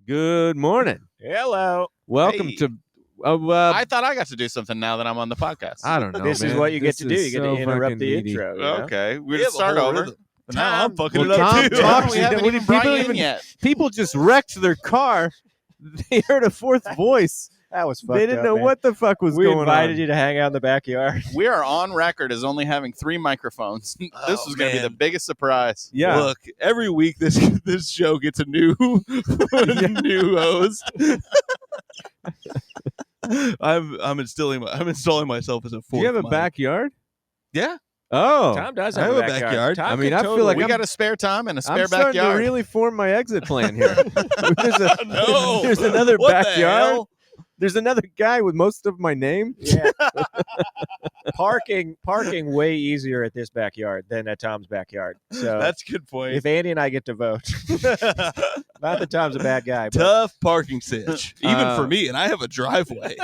Good morning. Hello. Welcome Hey. to. I thought I got to do something now that I'm on the podcast. I don't know. This is man. what you get This to do. is You get so to interrupt fucking the needy. intro. You know? Okay, we're We gonna have a start whole over. rhythm. Now I'm fucking Well, it up Tom too. talks. We haven't What even do brought people you in even- yet. People just wrecked their car. They heard a fourth voice. That was fucked They didn't up, know man. what the fuck was We going invited on. you to hang out in the backyard. We are on record as only having 3 microphones. This Oh, was going to be the man. biggest surprise. Yeah. Look, every week this show gets a new new host. I'm installing myself as a Do fourth. you have a mic. backyard? Yeah, Oh. Tom does I have have a a backyard. backyard. Tom I mean, could I feel totally- like We I'm- got a spare time and a spare I'm starting backyard. to really form my exit plan here. No. There's another What the backyard. hell? There's another guy with most of my name. Yeah. parking way easier at this backyard than at Tom's backyard. So That's a good point. if Andy and I get to vote, not that Tom's a bad guy, but Tough parking sitch, even Uh, for me, and I have a driveway.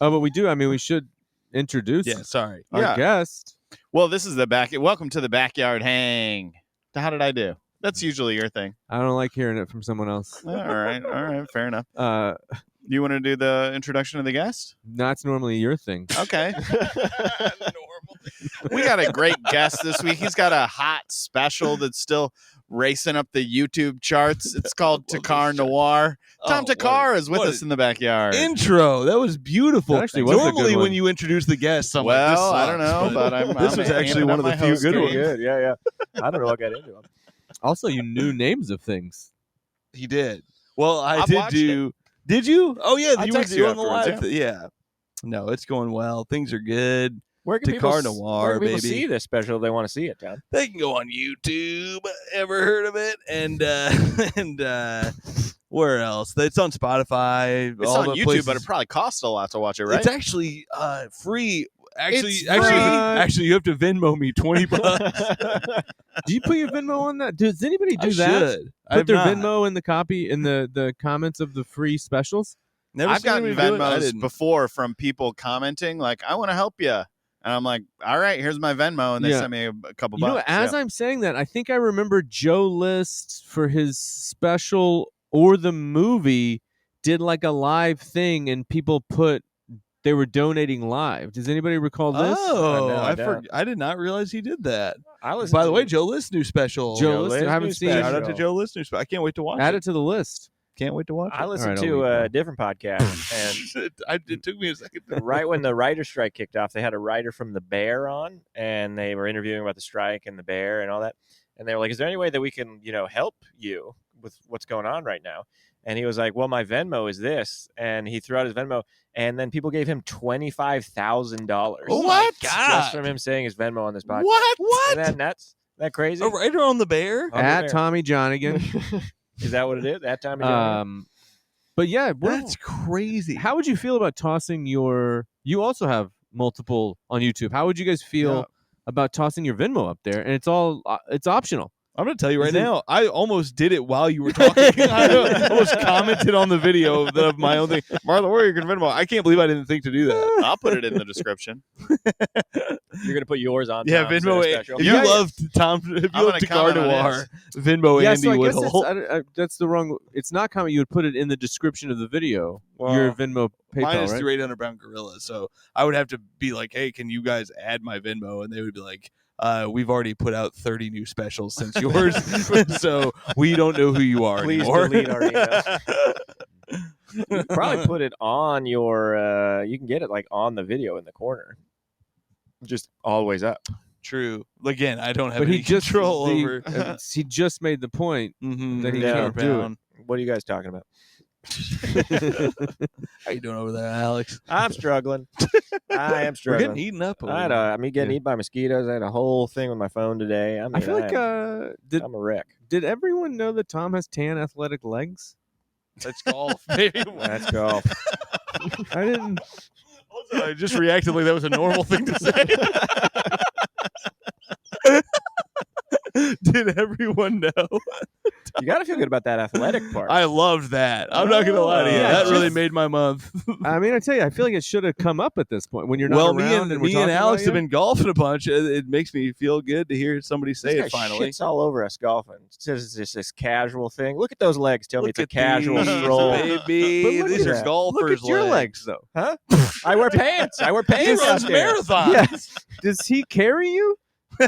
Oh, but we do. I mean, we should introduce Yeah, sorry. our Yeah. guest. Well, this is the back. Welcome to the backyard hang. How did I do? That's usually your thing. I don't like hearing it from someone else. All right, fair enough. Uh, You want to do the introduction of the guest? that's normally your thing. Okay. We got a great guest this week. He's got a hot special that's still racing up the YouTube charts. It's called Thakkar Noir. Tom Thakkar is with us in the backyard. Intro. That was beautiful. That actually was a good Normally, one. when you introduce the guest, I'm well, like, this I don't sucks, know, but I'm this I'm was actually amping one up of the my few host good game. ones. good. Yeah. I don't know what got into him. Also, you knew names of things. He did. Well, I I've did watched do. Did you? Oh yeah, I you were texted you doing the afterwards, live. Yeah. No, it's going well. Things are good. Where can Thakkar people, Noir, where can people baby. see this special if they want to see it, Tom? They can go on YouTube. Ever heard of it? And where else? It's on Spotify. It's all on the YouTube, places. but it probably costs a lot to watch it, right? It's actually free. Actually, It's actually, you have to Venmo me $20. Do you put your Venmo on that? Does anybody do I that? should. Put I've their not. Venmo in the copy in the comments of the free specials. Never I've seen gotten anybody do it. I Venmos didn't. before from people commenting like, "I want to help you," and I'm like, "All right, here's my Venmo," and they Yeah. send me a couple You know, bucks. as Yeah. I'm saying that, I think I remember Joe List for his special or the movie did like a live thing, and people they were donating live. Does anybody recall this? Oh, No, I don't. I did not realize he did that. I was By the way, Joe List's new special. Joe List, I haven't seen it. Shout out to Joe List's new special. I can't wait to watch Add it. it to the list. Can't wait to watch I it. listened All right, to I'll leave a different podcast, and It took me a second. right when the writer strike kicked off, they had a writer from the Bear on, and they were interviewing about the strike and the Bear and all that. And they were like, "Is there any way that we can, help you with what's going on right now?" And he was like, "Well, my Venmo is this," and he threw out his Venmo, and then people gave him $25,000. Oh my Just God. from him saying his Venmo on this podcast. What? Isn't that nuts? Isn't that crazy? A writer on the Bear? On the At Bear. Tommy Johnagin. Is that what it is? That time? But yeah, That's crazy. how would you feel about tossing your? You also have multiple on YouTube. How would you guys feel Yeah. about tossing your Venmo up there? And it's optional. I'm going to tell you right Is it- now, I almost did it while you were talking. I almost commented on the video of my own thing. Martha, where are you going to Venmo? I can't believe I didn't think to do that. I'll put it in the description. You're gonna put yours on. Yeah, Tom's, Venmo. special. If Yeah. you love Tom, if you I'm love gonna Thakkar comment on Noir, Venmo Yeah, Andy so I guess Woodhull. that's the wrong. It's not comment. You would put it in the description of the video. Well, your Venmo, Mine PayPal, is right? through 800 Pound Gorilla, so I would have to be like, "Hey, can you guys add my Venmo?" And they would be like, "We've already put out 30 new specials since yours, so we don't know who you are Please anymore." delete our email. You probably put it on your. You can get it like on the video in the corner, just always up. True. Again, I don't have But any he just control over. he just made the point. Mhm, that he Yeah. can't do it. What are you guys talking about? How you doing over there, Alex? I'm struggling. I am We're struggling. getting eaten up. I had I'm getting Yeah. eaten by mosquitoes. I had a whole thing with my phone today. I mean, I feel like I'm a wreck. did everyone know that Tom has tan athletic legs? Let's golf, baby. Let's go. I didn't. Also, I just reacted like that was a normal thing to say. Did everyone know You got to feel good about that athletic part. I loved that. I'm not gonna lie to you. Yeah, That really just- made my month. I mean, I tell you, I feel like it should have come up at this point when you're not Well, around. me and we're Alex have talking been golfing a bunch. It makes me feel good to hear somebody say This it guy finally. shits all over us golfing. It says it's just this casual thing. Look at those legs. Tell me it's a Look at casual these, stroll. baby. But look These at are that. golfers' Look at your legs, though. Huh? I wear pants. I wear He pants out runs there. marathons. Yes. Does he carry you?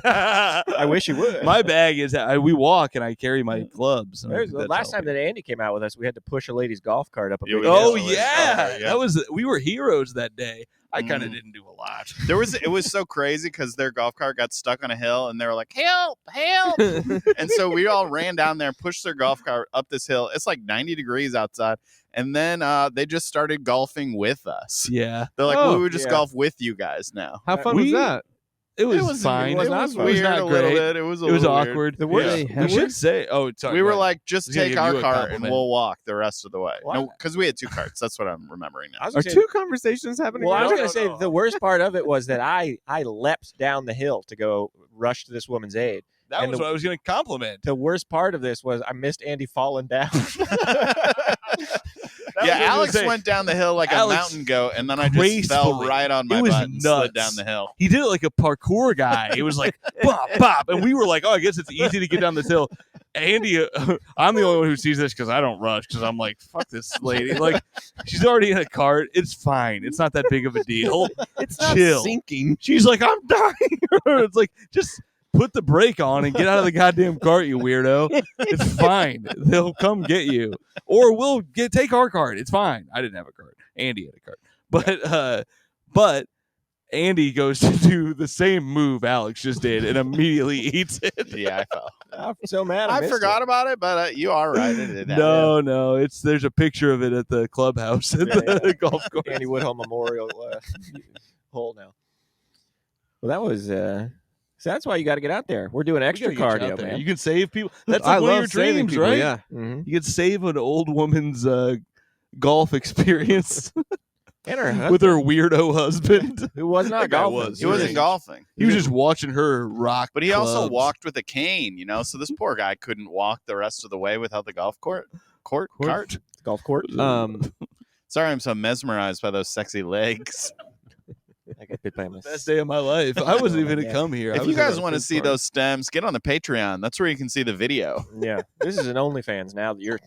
I wish he would. My bag is we walk and I carry my clubs. and There's, the that's last how time that Andy came out with us, we had to push a lady's golf cart up a Yeah, big we hill. Oh did. yeah, Yeah. we were heroes that day. I kind of Mhm. didn't do a lot. It was so crazy because their golf cart got stuck on a hill and they were like, help, help. And so we all ran down there and pushed their golf cart up this hill. It's like 90 degrees outside. And then they just started golfing with us. Yeah, They're like, Oh, we would just yeah. golf with you guys now. How fun We- was that? it was fine. It was, not fun. weird not a little great. bit. It was a It was little weird. awkward. The worst- Were they we heavy? should say. Oh, sorry. We go were ahead. like, just I was gonna take give our you a cart and compliment. we'll walk the rest of the way. Why? No, because we had two carts. That's what I'm remembering I now. was Are gonna say- two conversations happening? Well, I was now? going to say the worst part of it was that I leapt down the hill to go rush to this woman's aid. That and was the- what I was going to compliment. The worst part of this was I missed Andy falling down. That was Yeah, what I was gonna Alex say. went down the hill like Alex a mountain goat, and then I just fell gracefully. right on my It was butt and slid nuts. down the hill. He did it like a parkour guy. It was like bop bop, and we were like, "Oh, I guess it's easy to get down this hill." Andy, I'm the only one who sees this because I don't rush because I'm like, "Fuck this lady!" Like, she's already in a cart. It's fine. It's not that big of a deal. It's not Chill. sinking. She's like, "I'm dying." It's like just put the brake on and get out of the goddamn cart, you weirdo. It's fine. They'll come get you, or we'll take our cart. It's fine. I didn't have a cart. Andy had a cart, but Andy goes to do the same move Alex just did and immediately eats it. Yeah, I fell. I'm so mad. I missed forgot it. about it, but you are right. It did happen. No, there's a picture of it at the clubhouse at the golf course. Andy Woodhull Memorial hole now. Well, that was. So that's why you got to get out there. We're doing extra We gotta get you cardio, out there. man. You can save people. That's I like one of love your saving dreams, people, right? Yeah. Mhm. You can save an old woman's golf experience And her husband, with her weirdo husband. who was not That guy golfing. was. He wasn't golfing, He was just watching her rock. but he also clubs. walked with a cane. So this poor guy couldn't walk the rest of the way without the golf cart. golf court. Sorry, I'm so mesmerized by those sexy legs. I got bit by a Best day of my life. I wasn't even gonna come here. I If was you at guys a want to kids' see party. those stems, get on the Patreon. That's where you can see the video. Yeah, this is an OnlyFans now that you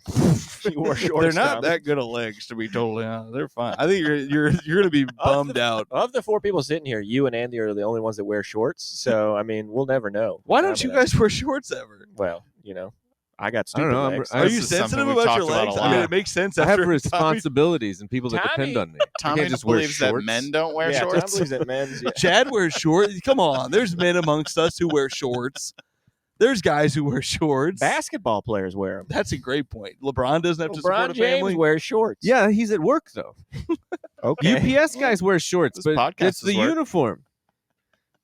wore shorts. they're not Tom. that good of legs, to be totally honest. They're fine. I think you're gonna be bummed out. Of the four people sitting here, you and Andy are the only ones that wear shorts. So I mean, we'll never know. Why don't you guys wear shorts ever? Well, I got I don't stupid know, I'm- legs. I- Are This you is something sensitive we've about your talked about a legs? I mean, lot. it makes sense. I have After responsibilities and people that depend on me. I Tommy can't just wear believes that shorts. men don't wear yeah, Tom shorts. believes that men's. Yeah. Chad wears shorts. Come on, there's men amongst us who wear shorts. There's guys who wear shorts. Basketball players wear them. That's a great point. LeBron doesn't have to support LeBron a James family. wears shorts. Yeah, he's at work though. Okay. UPS guys wear shorts, This but podcast it's the is work. uniform.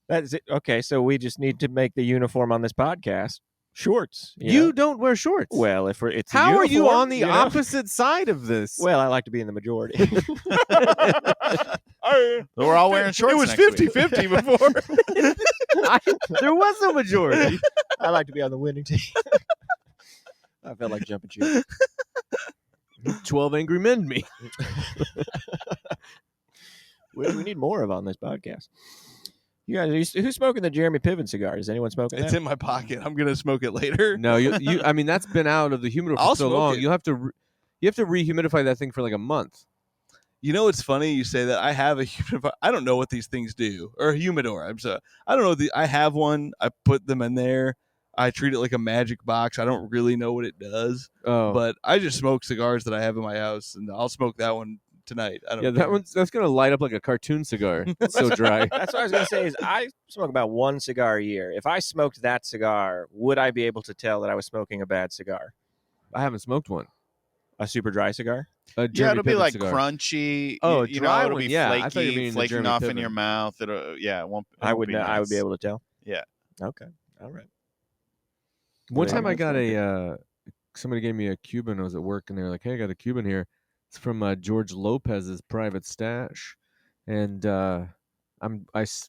That's it. Okay, so we just need to make the uniform on this podcast shorts. You know? don't wear shorts. Well, if we're, it's a How are you uniform, on the know? opposite side of this? Well, I like to be in the majority. We're all wearing shorts. It was next week. 50-50 before. there was no majority. I like to be on the winning team. I felt like jumping ship. 12 Angry Men me. Which we need more of on this podcast. You guys, who's smoking the Jeremy Piven cigar? Is anyone smoking It's that? in my pocket. I'm gonna smoke it later. No, you. I mean, that's been out of the humidor for I'll so smoke long. it. You have to rehumidify that thing for like a month. You know, it's funny you say that. I have a humidifier. I don't know what these things do, or a humidor. I'm sorry. I don't know. I have one. I put them in there. I treat it like a magic box. I don't really know what it does, Oh, but I just smoke cigars that I have in my house, and I'll smoke that one tonight. I don't. yeah, care. that's gonna light up like a cartoon cigar. It's so dry. That's what I was going to say is I smoke about one cigar a year. If I smoked that cigar, would I be able to tell that I was smoking a bad cigar? I haven't smoked one. A super dry cigar? A Yeah, Jeremy it'll be Piven like cigar. crunchy. Oh, you dry know, it'll one, be yeah. I thought you were flaky, meaning the flaking Jeremy off in Piven. your mouth. It won't. I would be know. I would be nice. able to tell. Yeah. Okay. All right. One Yeah, time I that's got okay. somebody gave me a Cuban. I was at work and they were like, "Hey, I got a Cuban here. It's from George Lopez's private stash," and I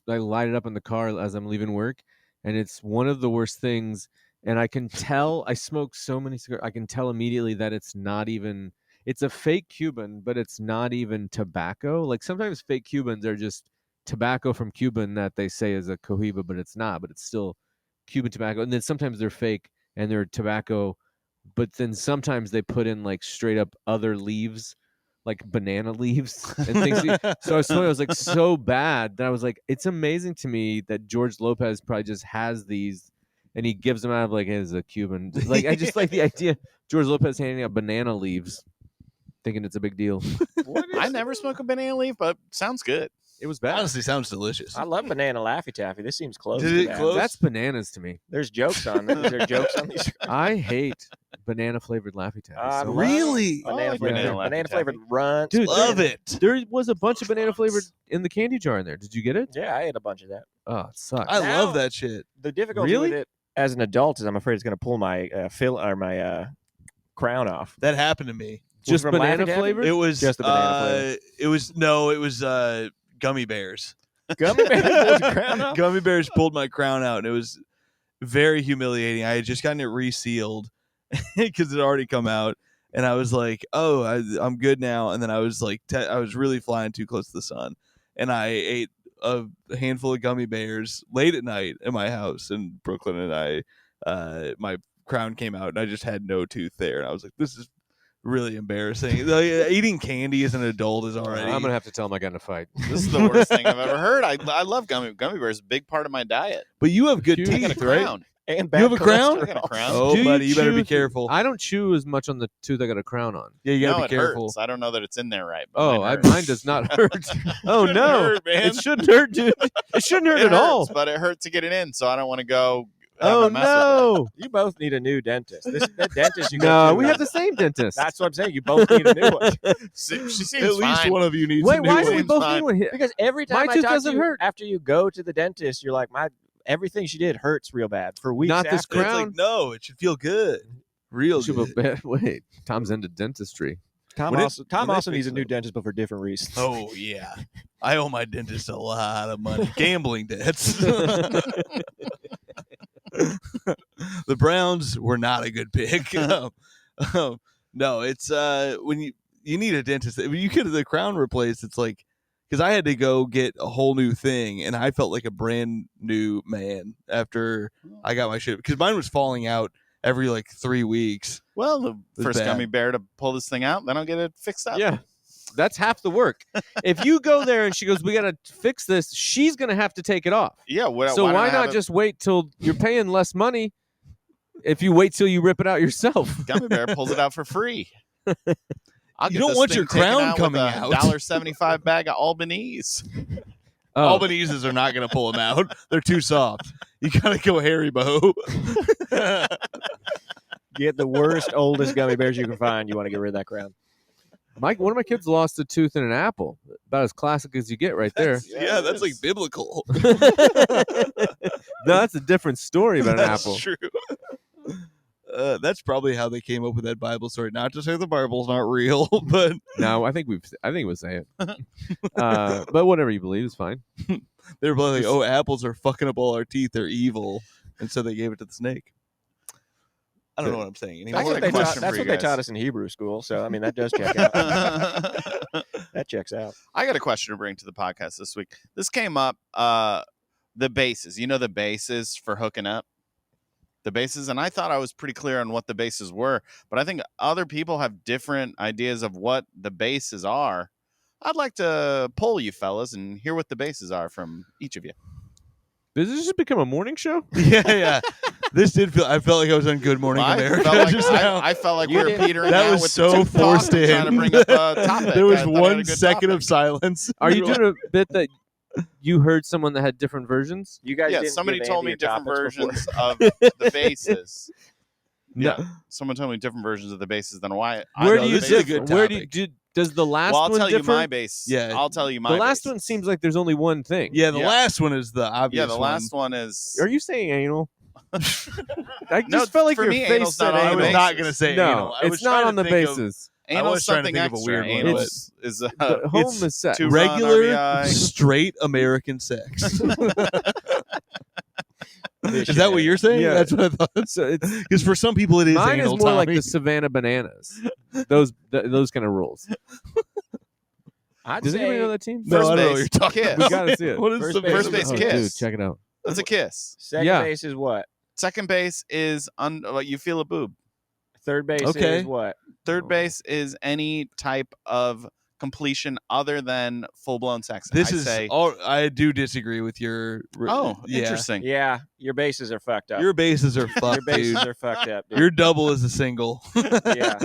light it up in the car as I'm leaving work, and it's one of the worst things and I can tell. I smoke so many cigars. I can tell immediately that it's not even. It's a fake Cuban, but it's not even tobacco. Like sometimes fake Cubans are just tobacco from Cuban that they say is a cohiba, but it's not. But it's still Cuban tobacco. And then sometimes they're fake and they're tobacco, but then sometimes they put in like straight up other leaves, like banana leaves and things. So I was like so bad that I was like, it's amazing to me that George Lopez probably just has these and he gives them out of like as a Cuban. Like I just like the idea George Lopez handing out banana leaves, thinking it's a big deal. I never smoke a banana leaf, but sounds good. It was bad. Honestly, sounds delicious. I love banana Laffy Taffy. This seems close. Did to it that. close? That's bananas to me. There's jokes on them. Is there jokes on these? I hate banana flavored Laffy Taffy. I so love much. Really? I Banana like flavored, banana Laffy banana Taffy. flavored runts. Dude, Love it. There was a bunch of banana flavored in the candy jar in there. Did you get it? Yeah, I ate a bunch of that. Oh, it sucks. I Now- love that shit. The difficulty Really? with it as an adult is I'm afraid it's going to pull my crown off. That happened to me. Just from banana Laffy Taffy? flavored? It was Just the banana flavor. it was gummy bears. Gummy bears pulled your crown off? Gummy bears pulled my crown out, and it was very humiliating. I had just gotten it resealed because it had already come out, and I was like, "Oh, I'm good now." And then I was like, I was really flying too close to the sun, and I ate a handful of gummy bears late at night at my house in Brooklyn, and my crown came out, and I just had no tooth there, and I was like, "This is really embarrassing." Like, eating candy as an adult is already. I'm gonna have to tell him I got in a fight. This is the worst thing I've ever heard. I love gummy bears. A big part of my diet. But you have good You I got a teeth, right? crown. And You bad have a crown? I got a cholesterol. crown. Oh, Do buddy, you better be chew- careful. I don't chew as much on the tooth I got a crown on. Yeah, you No, gotta it be careful. hurts. I don't know that it's in there right. But Oh, mine hurts. mine does not hurt. Oh Shouldn't no, hurt, man. it shouldn't hurt, dude. It shouldn't hurt It at all. hurts, but it hurts to get it in, so I don't want to go. have Oh a mess with it. no, You both need a new dentist. That dentist you go no, to, we have the same dentist. That's what I'm saying. You both need a new one. She seems At least fine. one of you needs Wait, a new why do one. we Seems both fine. need one here? Because every time My I tooth talk to doesn't you, hurt. after you go to the dentist, you're like, everything she did hurts real bad for weeks. Not this after. It's crown. like, no, it should feel good. Real Should good. have- Wait, Tom's into dentistry. Tom When it- also when they needs fix a new it. dentist, but for different reasons. Oh, yeah. I owe my dentist a lot of money. Gambling debts. The Browns were not a good pick. No, it's when you need a dentist. When you get the crown replaced, it's like, because I had to go get a whole new thing, and I felt like a brand new man after I got my shit, because mine was falling out every like 3 weeks. Well, the was first bad. gummy bear to pull this thing out, then I'll get it fixed up. Yeah, that's half the work. If you go there and she goes, "We got to fix this," she's gonna have to take it off. Yeah. So don't why I have not it- just wait till you're paying less money? If you wait till you rip it out yourself. gummy bear pulls it out for free? I'll You get don't this want thing your taken crown out coming with a out. $1.75 bag of Albanese. Oh, Albanese's are not going to pull them out. They're too soft. You got to go Haribo. Get the worst, oldest gummy bears you can find. You want to get rid of that crown. one of my kids lost a tooth in an apple. About as classic as you get, right there. Yeah, that's like biblical. No, that's a different story about an That's apple. true. That's probably how they came up with that Bible story. Not to say the Bible's not real, but No, I think we'll say it. But whatever you believe is fine. they were probably like, "Oh, apples are fucking up all our teeth. They're evil," and so they gave it to the snake. I don't know what I'm saying anymore. I got a That's question what for you they guys. taught us in Hebrew school. So, I mean, that does check out. That checks out. I got a question to bring to the podcast this week. This came up. The bases. You know the bases for hooking up. The bases, and I thought I was pretty clear on what the bases were, but I think other people have different ideas of what the bases are. I'd like to poll you fellas and hear what the bases are from each of you. Does this just become a morning show? yeah. This did feel. I felt like I was on Good Morning I America. felt like, just now. I felt like You we were did. petering That out was with so the tooth talk forced and trying to in. bring up a topic. There was I thought I had a 1 good second topic. of silence. Are you doing a bit that you heard someone that had different versions? You guys Yeah, didn't somebody give told Andy me your different topics before. versions of the bases. No. Yeah, someone told me different versions of the bases than why. Where know do you this is a differ? good Where do you topic. does the last Well, I'll one tell you differ? my base. Yeah. I'll tell you my. The last bases. one seems like there's only one thing. Yeah, the Yeah. last one is the obvious. Yeah, the last one is. Are you saying anal? I just No, felt like for your me, face anal's said not on I the was anal. bases. not gonna say No, anal. I was it's not trying on to the think of- bases. Anal was trying to something think of a extra. weird one, Anal but- is The home it's is sex. two- Run, regular RBI. straight American sex. Is that what you're saying? Yeah. That's what I thought. So it's Because for some people it is mine anal, is more like Tommy. the Savannah Bananas. Those kind of rules. I'd Does say anybody know that team? No, First I don't know what base, you're talking kiss. about. We gotta see it. What is First the base. First base Oh, kiss. dude, check it out. That's a kiss. second Yeah. base is what? Second base is you feel a boob. Third base Okay. is what? Third base is any type of completion other than full blown sex. This I is say, all. I do disagree with your. oh, yeah. interesting. Yeah, your bases are fucked up. Your bases are Your fucked, bases dude. are fucked up, dude. Your double is a single. Yeah.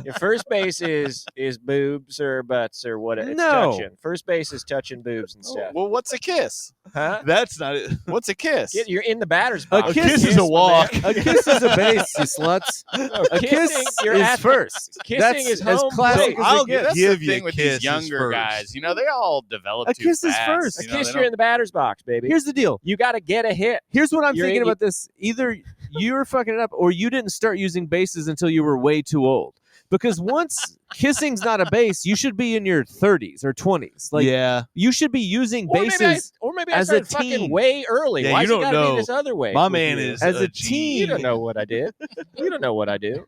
Your first base is boobs or butts or what? It's No. touching. First base is touching boobs and stuff. Well, what's a kiss? Huh? That's not it. What's a kiss? You're in the batter's A box. kiss is a my walk. man. A kiss is a base, you sluts. A kiss you're is asking- first. Kissing That's is as home classic plate. as I'll it gets. That's give the you thing a with kiss these is younger first. guys. You know, they all develop A too kiss is fast. first. A You know, kiss, they you're in don't- the batter's box, baby. Here's the deal. You got to get a hit. Here's what I'm You're thinking in- about this. Either you're fucking it up or you didn't start using bases until you were way too old. Because once kissing's not a base, you should be in your 30s or 20s. Like yeah. you should be using Or bases maybe I as a started fucking teen. way early. Yeah, Why you does it don't gotta know. be this other way? My with man you? is As a G. teen. You don't know what I did. You don't know what I do.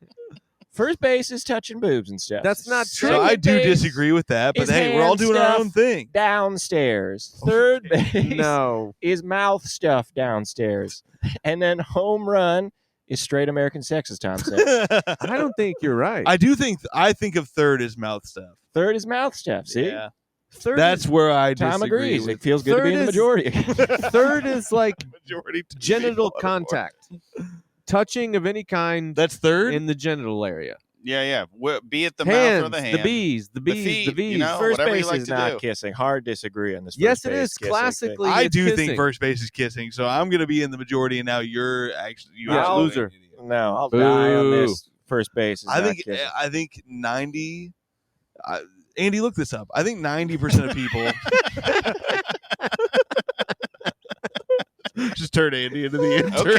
First base is touching boobs and stuff. That's not true. So I Second do base disagree with that, but is hey, we're all hand doing our stuff. own thing. Downstairs. Third base No. is mouth stuff downstairs. And then home run is straight American sex, as Tom said. I don't think you're right. I do think I think of third as mouth stuff. Third is mouth stuff. See? Yeah. Third That's where I Tom disagree. agrees. With. It feels good to be in the Third is- majority. third is like Majority to genital people. contact. Touching of any kind That's third. in the genital area. Yeah. Be it the Hands, mouth or the hand. the bees, the bees, feet, the bees. you know? First whatever you base like is to not do. kissing. Hard disagree on this. Yes, first it base is. kissing Classically, I it's do kissing. think first base is kissing, so I'm going to be in the majority, and now you're actually you Yeah, actually- loser. thing. No, I'll die on Boo. this. First base is I not think kissing. I think 90. Andy, look this up. I think 90% of people just turn Andy into the intern.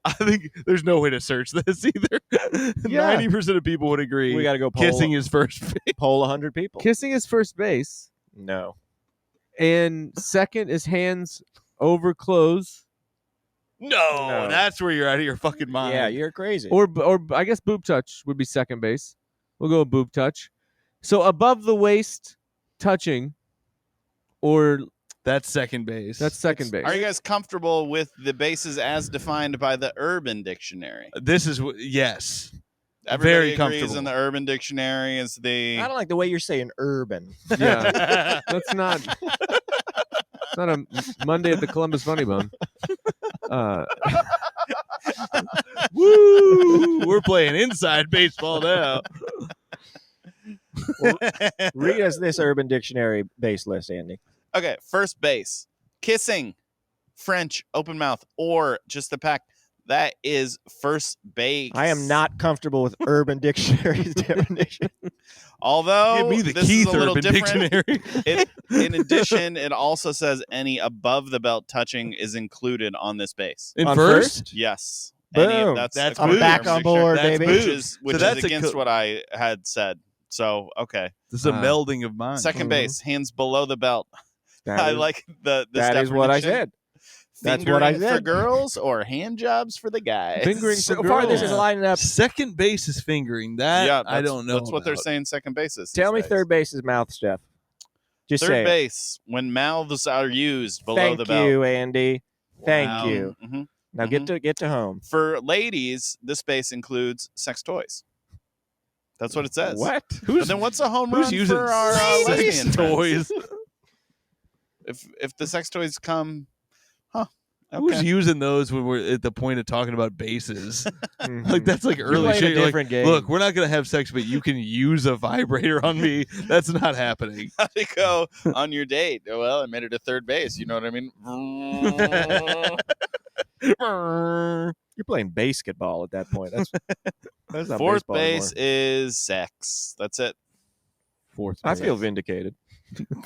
I think there's no way to search this either. Yeah. 90% of people would agree. We got to go kissing is first base. poll 100 people. Kissing is first base, No. and second is hands over clothes, No. That's where you're out of your fucking mind. Yeah, you're crazy. or I guess boob touch would be second base. We'll go with boob touch. So above the waist, touching, or That's second base. that's second base. Are you guys comfortable with the bases as defined by the Urban Dictionary? This is yes. Everybody Very agrees comfortable. in the Urban Dictionary is the I don't like the way you're saying urban. Yeah, that's not. It's not a Monday at the Columbus Funny Bone. Woo! We're playing inside baseball now. Read us this Urban Dictionary base list, Andy. Okay, first base. Kissing, French, open mouth, or just the pack. That is first base. I am not comfortable with Urban Dictionary's definition. Although Give me the this Keith is a little Urban different. Dictionary. In addition, it also says any above the belt touching is included on this base. In On first? Yes. Boom. That's That's according boobs. to I'm back Urban on Dictionary, board, That's baby. Which boobs. is which So is that's against what I had said. So okay. This is a Wow. melding of minds. Second Mhm. base, hands below the belt. That I is- like the that is what I definition. said. That's what I Fingering for said. girls or hand jobs for the guys. Fingering for So far, this is girls. lining up. Second base is fingering. That Yeah, I don't know. That's what they're about. saying. Second base is. Tell these me days. third base is mouth stuff. Just say Third it. base when mouths are used below Thank the belt. you, Andy. Thank Wow. you. Mhm. Now get to home. For ladies, this base includes sex toys. That's what it says. What? But then what's a home Who's run using for our sex lesbian friends? toys? If the sex toys come, Who's okay. using those when we're at the point of talking about bases? Mhm. Like that's like You're early playing a shit. You're like, different game. look, we're not gonna have sex, but you can use a vibrator on me. That's not happening. How'd it go on your date? Well, I made it to third base. You know what I mean? You're playing basketball at that point. That's not Fourth baseball base anymore. is sex. That's it. Fourth. I base. feel vindicated.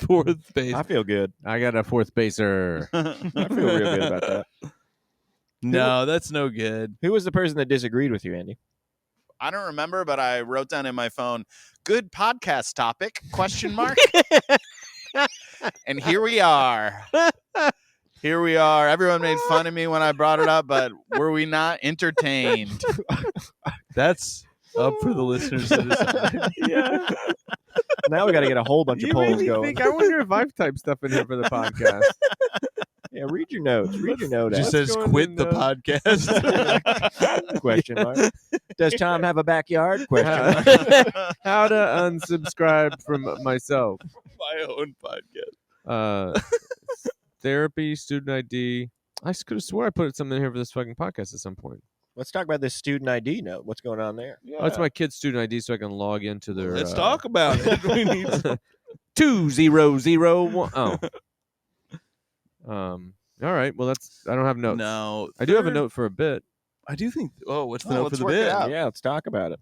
Fourth base. I feel good. I got a fourth baser. I feel real good about that. No, that's no good. Who was the person that disagreed with you, Andy? I don't remember, but I wrote down in my phone, good podcast topic, question mark. And here we are. Here we are. Everyone made fun of me when I brought it up, but were we not entertained? That's up for the listeners to decide. Yeah. Now we got to get a whole bunch of You made polls me going. think. I wonder if I've typed stuff in here for the podcast. Yeah, read your notes. Read your note. Just Let's says go into quit the notes. podcast. Question mark. Does Tom have a backyard? Question mark. How to unsubscribe from myself. My own podcast. Therapy, student ID. I could have swore I put something in here for this fucking podcast at some point. Let's talk about this student ID note. What's going on there? Yeah. Oh, it's my kid's student ID, so I can log into their. Let's talk about it. We need 2001. Oh. All right. Well, I don't have notes. No, I do have a note for a bit. I do think. Oh, what's the Oh, note let's for the work it bit? out. Yeah, let's talk about it.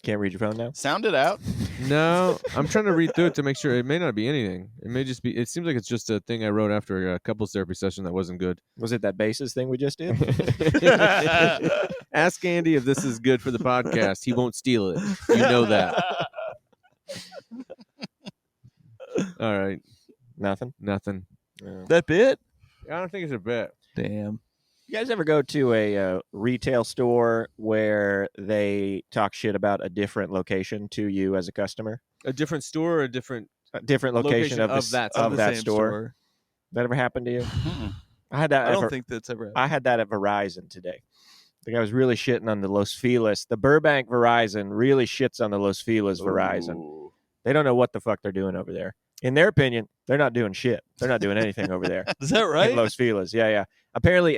Can't read your phone now? Sound it out. No, I'm trying to read through it to make sure. It may not be anything. It may just be. It seems like it's just a thing I wrote after a couples therapy session that wasn't good. Was it that basis thing we just did? Ask Andy if this is good for the podcast. He won't steal it. You know that. All right. Nothing. Nothing. That bit? I don't think it's a bit. Damn. You guys ever go to a retail store where they talk shit about a different location to you as a customer? A different store or a different A different location, of, of that of the that same store. That ever happened to you? I had that. I at don't Ver- think that's ever happened. I had that at Verizon today. The guy was really shitting on the Los Feliz. The Burbank Verizon really shits on the Los Feliz Verizon. Ooh. They don't know what the fuck they're doing over there. In their opinion, they're not doing shit. They're not doing anything over there. Is that In right? Los Feliz. Yeah. Apparently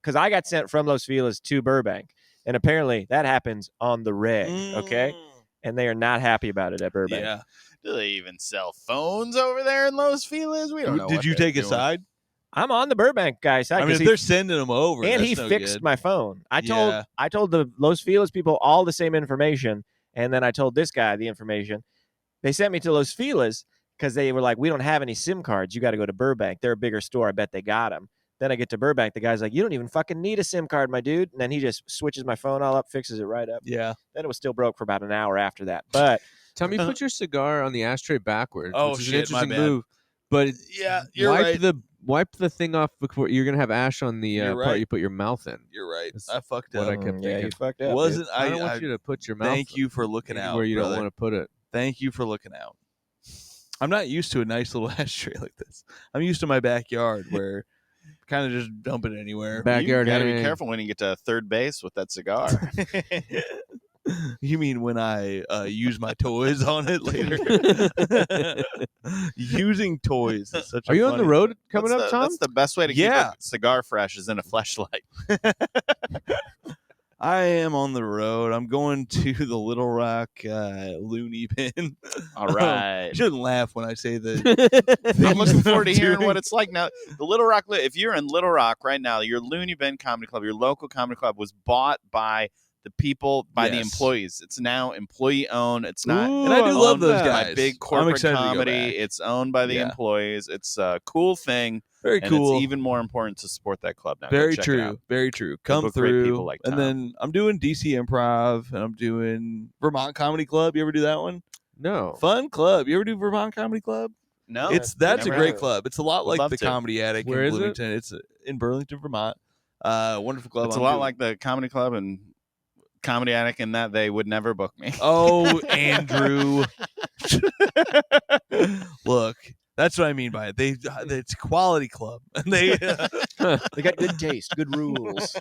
because I got sent from Los Feliz to Burbank, and apparently that happens on the reg, okay? And they are not happy about it at Burbank. Yeah. Do they even sell phones over there in Los Feliz? We don't know. Did what you they're take a doing. side? I'm on the Burbank guy side. I mean, 'cause if they're sending them over, and that's he no fixed good. my phone. I Yeah. told the Los Feliz people all the same information, and then I told this guy the information. They sent me to Los Feliz because they were like, "We don't have any SIM cards. You got to go to Burbank. They're a bigger store. I bet they got them." Then I get to Burbank. The guy's like, "You don't even fucking need a SIM card, my dude." And then he just switches my phone all up, fixes it right up. Yeah. Then it was still broke for about an hour after that. But Tommy, put your cigar on the ashtray backwards. Oh, which is shit, an my interesting bad. move. But Yeah, you're right. wipe the thing off before you're gonna have ash on the You're part right. you put your mouth in. You're right. That's I fucked what up. I kept yeah, you thinking. fucked up. Wasn't I don't want you to put your mouth. Thank you for looking out. where you brother. don't want to put it. Thank you for looking out. I'm not used to a nice little ashtray like this. I'm used to my backyard where kind of just dump it anywhere. Backyard You gotta be hang. careful when you get to third base with that cigar. You mean when I use my toys on it later? Using toys is such a Are you on the funny- road coming That's up, the, Tom? That's the best way to Yeah. keep a cigar fresh is in a fleshlight. I am on the road. I'm going to the Little Rock loony bin. All right. You shouldn't laugh when I say that. I'm looking forward to hearing doing. what it's like now. The Little Rock, if you're in Little Rock right now, your Looney Bin Comedy Club, your local comedy club, was bought by the people, by the Yes. employees. It's now employee owned. It's not. Ooh, And I do love owned those by guys. big I'm corporate excited to go comedy. back. It's owned by the Yeah. employees. It's a cool thing. Very And cool. it's even more important to support that club now. Go Very check it true. out. Very true. Come book great through. people like and Tom. then I'm doing DC Improv and I'm doing Vermont Comedy Club. You ever do that one? No. Fun club. You ever do Vermont Comedy Club? No, That's a never great have. club. It's a lot Would like love the to. Comedy Attic Where in is it? Bloomington. It's in Burlington, Vermont. Wonderful club. It's a I'm lot doing- like the comedy club and Comedy Attic in that they would never book me. Oh, Andrew. Look, that's what I mean by it. It's a quality club. And they they got good taste, good rules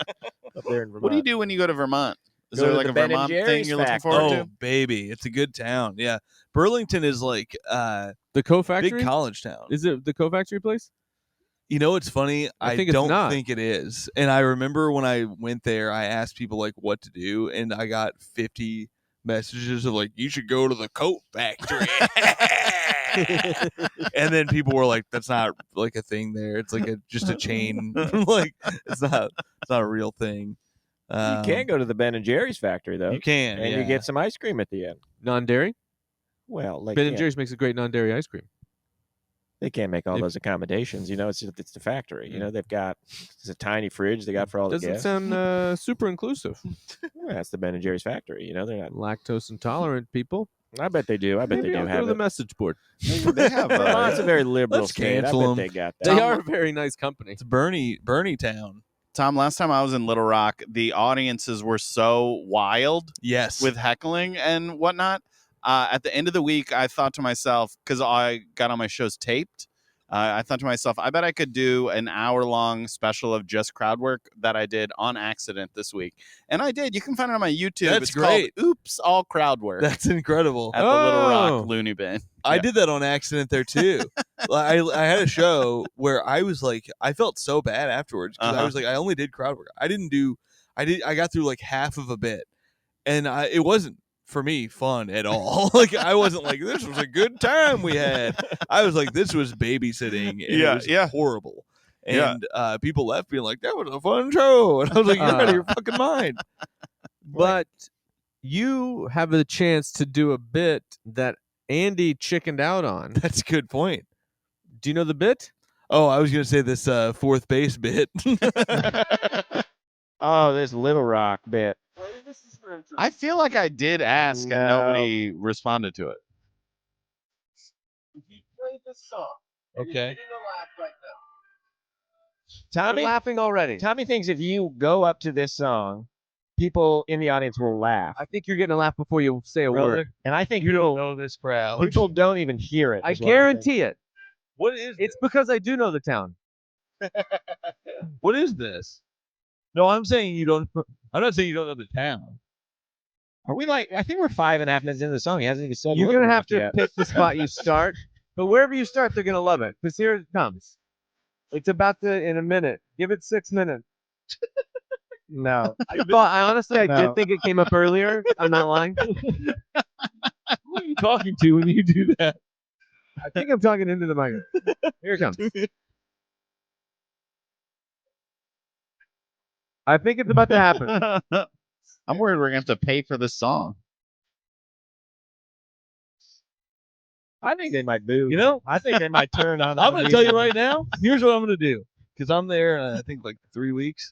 up there in Vermont. What do you do when you go to Vermont? Is Go there to like the a Ben and Vermont thing Jerry's you're looking factory. forward oh, to? baby, it's a good town. Yeah. Burlington is like The co-factory? big college town. Is it the co-factory place? You know, it's funny. I think it's don't not. think it is. And I remember when I went there, I asked people like what to do, and I got 50 messages of like, you should go to the coat factory. And then people were like, that's not like a thing there. It's like just a chain. Like it's not a real thing. You can go to the Ben and Jerry's factory though, You can. and yeah. you get some ice cream at the end. Non-dairy? Well, like Ben and Jerry's makes a great non-dairy ice cream. they can't make all If- those accommodations. You know, it's the factory. You know, they've got it's a tiny fridge they got for all the Doesn't guests. sound super inclusive. Well, that's the Ben and Jerry's factory. You know, they're not. Lactose intolerant people. I bet they do. I bet Maybe they I'll do go to have the it. message board. They have Vermont's a very liberal Let's state. I cancel bet 'em. they got that. They Tom- are a very nice company. It's Bernie town. Tom, last time I was in Little Rock, the audiences were so wild Yes. with heckling and whatnot. At the end of the week, I thought to myself, because I got all my shows taped, I thought to myself, I bet I could do an hour-long special of just crowd work that I did on accident this week. And I did. You can find it on my YouTube. That's it's great. called Oops, All Crowd Work That's incredible. at the Little Oh. Rock Looney Bin. I Yeah. did that on accident there too. I had a show where I was like, I felt so bad afterwards because I was like, I only did crowd work. I got through like half of a bit, and it wasn't for me fun at all. Like I wasn't like, this was a good time we had. I was like, this was babysitting, and it was horrible. And people left being like, that was a fun show, and I was like, you're out of your fucking mind. But you have a chance to do a bit that Andy chickened out on. That's a good point. Do you know the bit? Oh, I was gonna say this fourth base bit. Oh, this Little Rock bit. I feel like I did ask and No. nobody responded to it. Okay. Tommy, laughing already. Tommy thinks if you go up to this song, people in the audience will laugh. I think you're getting a laugh before you say a word. And I think You don't know this crowd. people don't even hear it. I is what I'm thinking. guarantee it. What is It's because I do know the town. What is this? No, I'm saying you don't. I'm not saying you don't know the town. Are we like? I think we're 5.5 minutes into the song. He hasn't even said. You're Little gonna have Rock to yet. pick the spot you start, but wherever you start, they're gonna love it. Because here it comes. It's about to in a minute. Give it 6 minutes. No. I honestly, I No. did think it came up earlier. I'm not lying. Who are you talking to when you do that? I think I'm talking into the mic. Here it comes. I think it's about to happen. I'm worried we're gonna have to pay for this song. I think they might boo. You know, I think they might turn on. I'm going to tell you right now. Here's what I'm going to do because I'm there in I think like 3 weeks.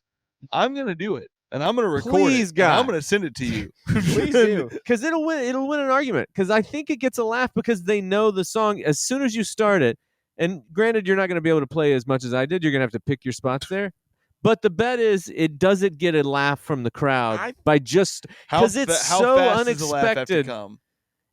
I'm going to do it and I'm going to record Please, it. And God. I'm going to send it to you. Please do. Because it'll win an argument. Because I think it gets a laugh because they know the song as soon as you start it. And granted, you're not going to be able to play as much as I did. You're going to have to pick your spots there. But the bet is it doesn't get a laugh from the crowd by just because it's how so fast does the laugh have to unexpected. come?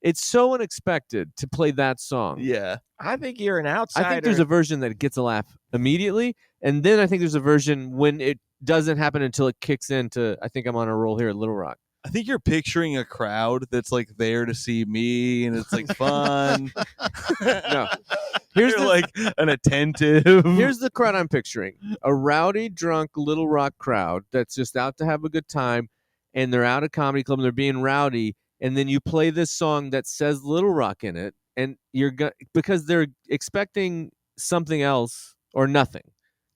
It's so unexpected to play that song. Yeah. I think you're an outsider. I think there's a version that gets a laugh immediately, and then I think there's a version when it doesn't happen until it kicks into. I think I'm on a roll here at Little Rock. I think you're picturing a crowd that's like there to see me and it's like fun. No. Here's You're the- like an attentive. Here's the crowd I'm picturing: a rowdy, drunk Little Rock crowd that's just out to have a good time, and they're out at comedy club and they're being rowdy, and then you play this song that says Little Rock in it, and because they're expecting something else or nothing.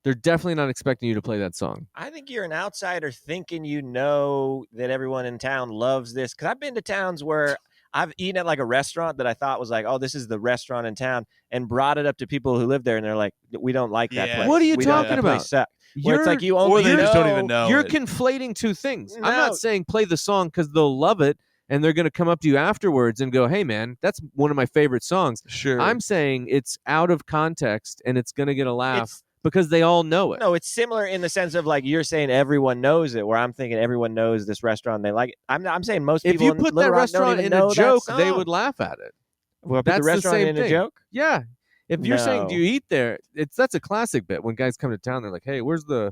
They're definitely not expecting you to play that song. I think you're an outsider thinking you know that everyone in town loves this. Because I've been to towns where I've eaten at like a restaurant that I thought was like, oh, this is the restaurant in town, and brought it up to people who live there, and they're like, we don't like that Yeah. place. What are you We don't- talking that place about? sucks." Where it's like you or only they just don't know- even know. You're it. conflating two things. I'm No. not saying play the song because they'll love it and they're going to come up to you afterwards and go, hey, man, that's one of my favorite songs. Sure. I'm saying it's out of context and it's going to get a laugh It's- because they all know it. No, it's similar in the sense of like you're saying everyone knows it, where I'm thinking everyone knows this restaurant. They like it. I'm saying most If people you in put Little that Rock restaurant don't even in know a that joke, they song. would laugh at it. Well, put That's the the restaurant same in a thing. joke. Yeah. If you're saying, No. do you eat there? That's a classic bit. When guys come to town, they're like, hey, where's the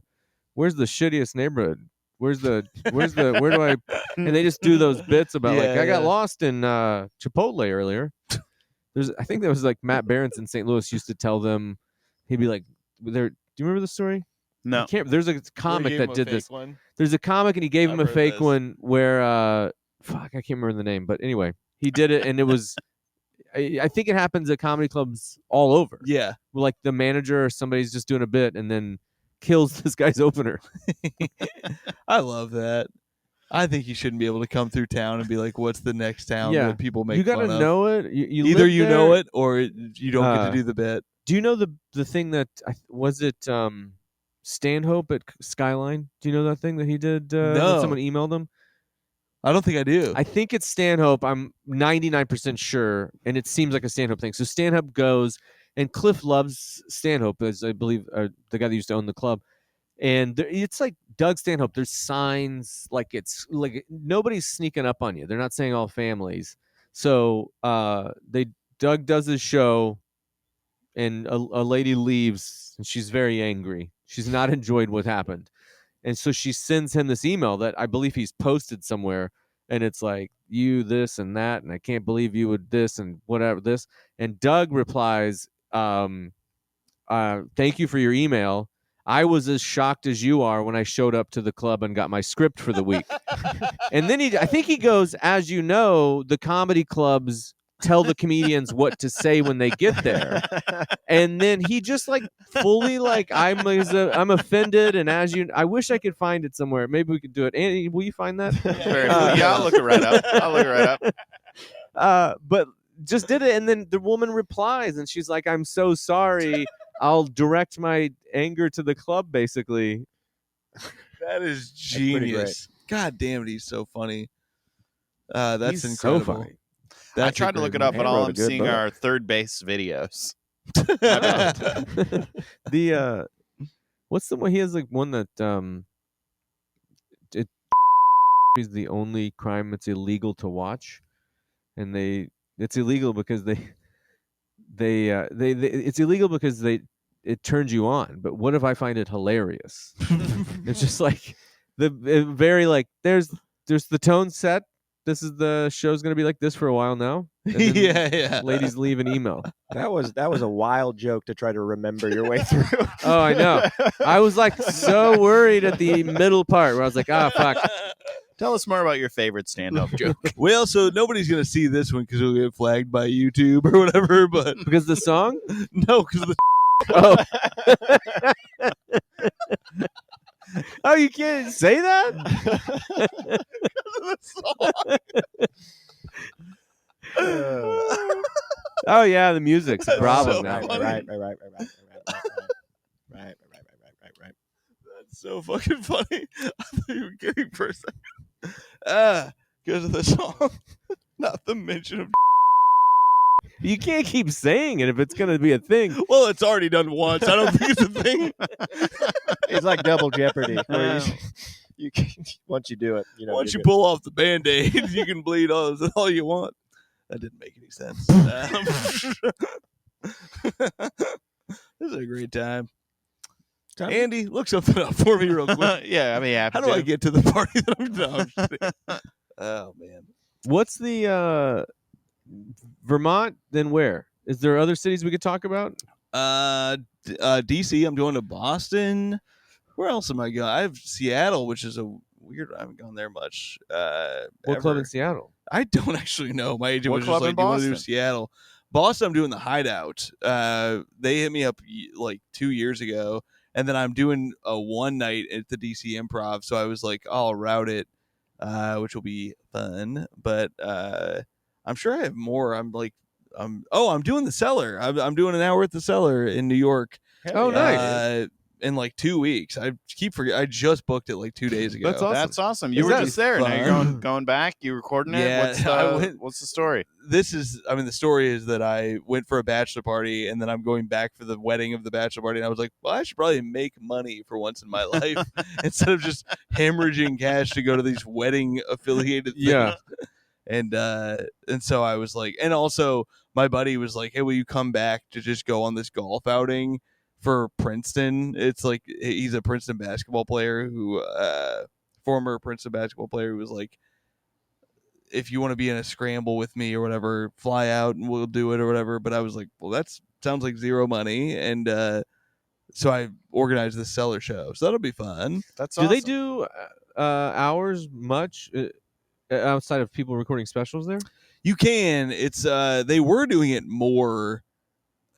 shittiest neighborhood? where do I, and they just do those bits about like, Yeah, I got yeah. lost in Chipotle earlier. I think there was like Matt Behrens in St. Louis used to tell them, he'd be like, do you remember the story? No. I can't, there's a comic Gave that him a did fake this. one. There's a comic and he gave him I've a heard fake this. one where, fuck, I can't remember the name, but anyway, he did it and it was, I think it happens at comedy clubs all over. Yeah. Like the manager or somebody's just doing a bit and then kills this guy's opener. I love that. I think you shouldn't be able to come through town and be like, "What's the next town Yeah. that people make You got fun to of?" know it. You Either live you know there. it or you don't get to do the bit. Do you know the thing that was it Stanhope at Skyline? Do you know that thing that he did No. when someone emailed him? I don't think I do. I think it's Stanhope. I'm 99% sure, and it seems like a Stanhope thing. So Stanhope goes, and Cliff loves Stanhope, as I believe the guy that used to own the club. And it's like Doug Stanhope. There's signs like it's like nobody's sneaking up on you. They're not saying all families. So Doug does his show, and a lady leaves, and she's very angry. She's not enjoyed what happened. And so she sends him this email that I believe he's posted somewhere. And it's like, you, this, and that. And I can't believe you would this and whatever this. And Doug replies, thank you for your email. I was as shocked as you are when I showed up to the club and got my script for the week. And then I think he goes, as you know, the comedy clubs tell the comedians what to say when they get there. And then he just like fully like I'm offended, and I wish I could find it somewhere. Maybe we could do it. Andy, will you find that? Yeah, I'll look it right up. But just did it, and then the woman replies, and she's like, "I'm so sorry. I'll direct my anger to the club." Basically, that is genius. God damn it, he's so funny. That's he's incredible. So funny. I tried to look it up, but all I'm seeing are third base videos. The what's the one he has like one that it is the only crime it's illegal to watch, and it's illegal because it's illegal because it turns you on. But what if I find it hilarious? It's just like very like there's the tone set. This is the show's gonna be like this for a while now. And then yeah. Ladies leave an email. That was a wild joke to try to remember your way through. Oh, I know. I was like so worried at the middle part where I was like, fuck. Tell us more about your favorite stand-up joke. Well, so nobody's gonna see this one because it'll get flagged by YouTube or whatever. But Because the song? No, because the Oh. Oh, you can't say that? Oh yeah, the music's a problem so now. funny. Right. That's so fucking funny. I thought you were kidding for a second. Because of the song, not the mention of. You can't keep saying it if it's gonna be a thing. Well, it's already done once. I don't think it's a thing. It's like double jeopardy. Where you can, once you do it, Once you pull off the Band-Aid, you can bleed all you want. That didn't make any sense. This is a great time. Andy, look something up for me real quick. Yeah, I mean, How do I get to the party that I'm done? Oh, man. What's the Vermont? Then where? Is there other cities we could talk about? DC. I'm going to Boston. Where else am I going? I have Seattle, which is a weird. I haven't gone there much. What club in Seattle? I don't actually know. My agent What was club just in like, "Do you want to do Boston?" Seattle?" Boston, I'm doing the Hideout. They hit me up like 2 years ago, and then I'm doing a one night at the DC Improv. So I was like, I'll route it, which will be fun. But I'm sure I have more. I'm doing the Cellar. I'm doing an hour at the Cellar in New York. Oh, nice. In like 2 weeks. I keep forgetting. I just booked it like 2 days ago. That's awesome. That's awesome. You Is were that just there. Now you're fun? going back. You recording it? Yeah, What's the story? The story is that I went for a bachelor party, and then I'm going back for the wedding of the bachelor party, and I was like, well, I should probably make money for once in my life instead of just hemorrhaging cash to go to these wedding affiliated things. Yeah. And so I was like, and also my buddy was like, hey, will you come back to just go on this golf outing for Princeton? It's like, he's a Princeton basketball player former Princeton basketball player who was like, if you want to be in a scramble with me or whatever, fly out and we'll do it or whatever. But I was like, well, that sounds like zero money. And so I organized this Cellar show. So that'll be fun. That's Do awesome. they do hours much outside of people recording specials there? You can. It's they were doing it more,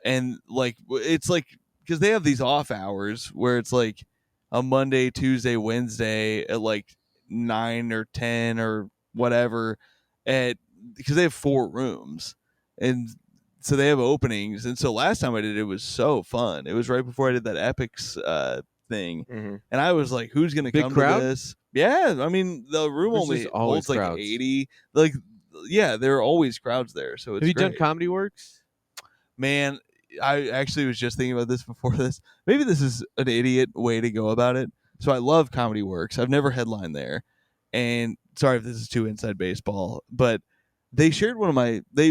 and like it's like because they have these off hours where it's like a Monday, Tuesday, Wednesday at like 9 or 10 or whatever, because they have 4 rooms, and so they have openings. And so last time I did it was so fun. It was right before I did that Epics thing, Mm-hmm. and I was like, "Who's gonna Big come crowd? to this?" Yeah, I mean the room There's only just always holds like crowds. 80. Like, yeah, there are always crowds there. So it's Have you done great. Comedy Works? Man, I actually was just thinking about this before this. Maybe this is an idiot way to go about it. So I love Comedy Works. I've never headlined there. And sorry if this is too inside baseball, but they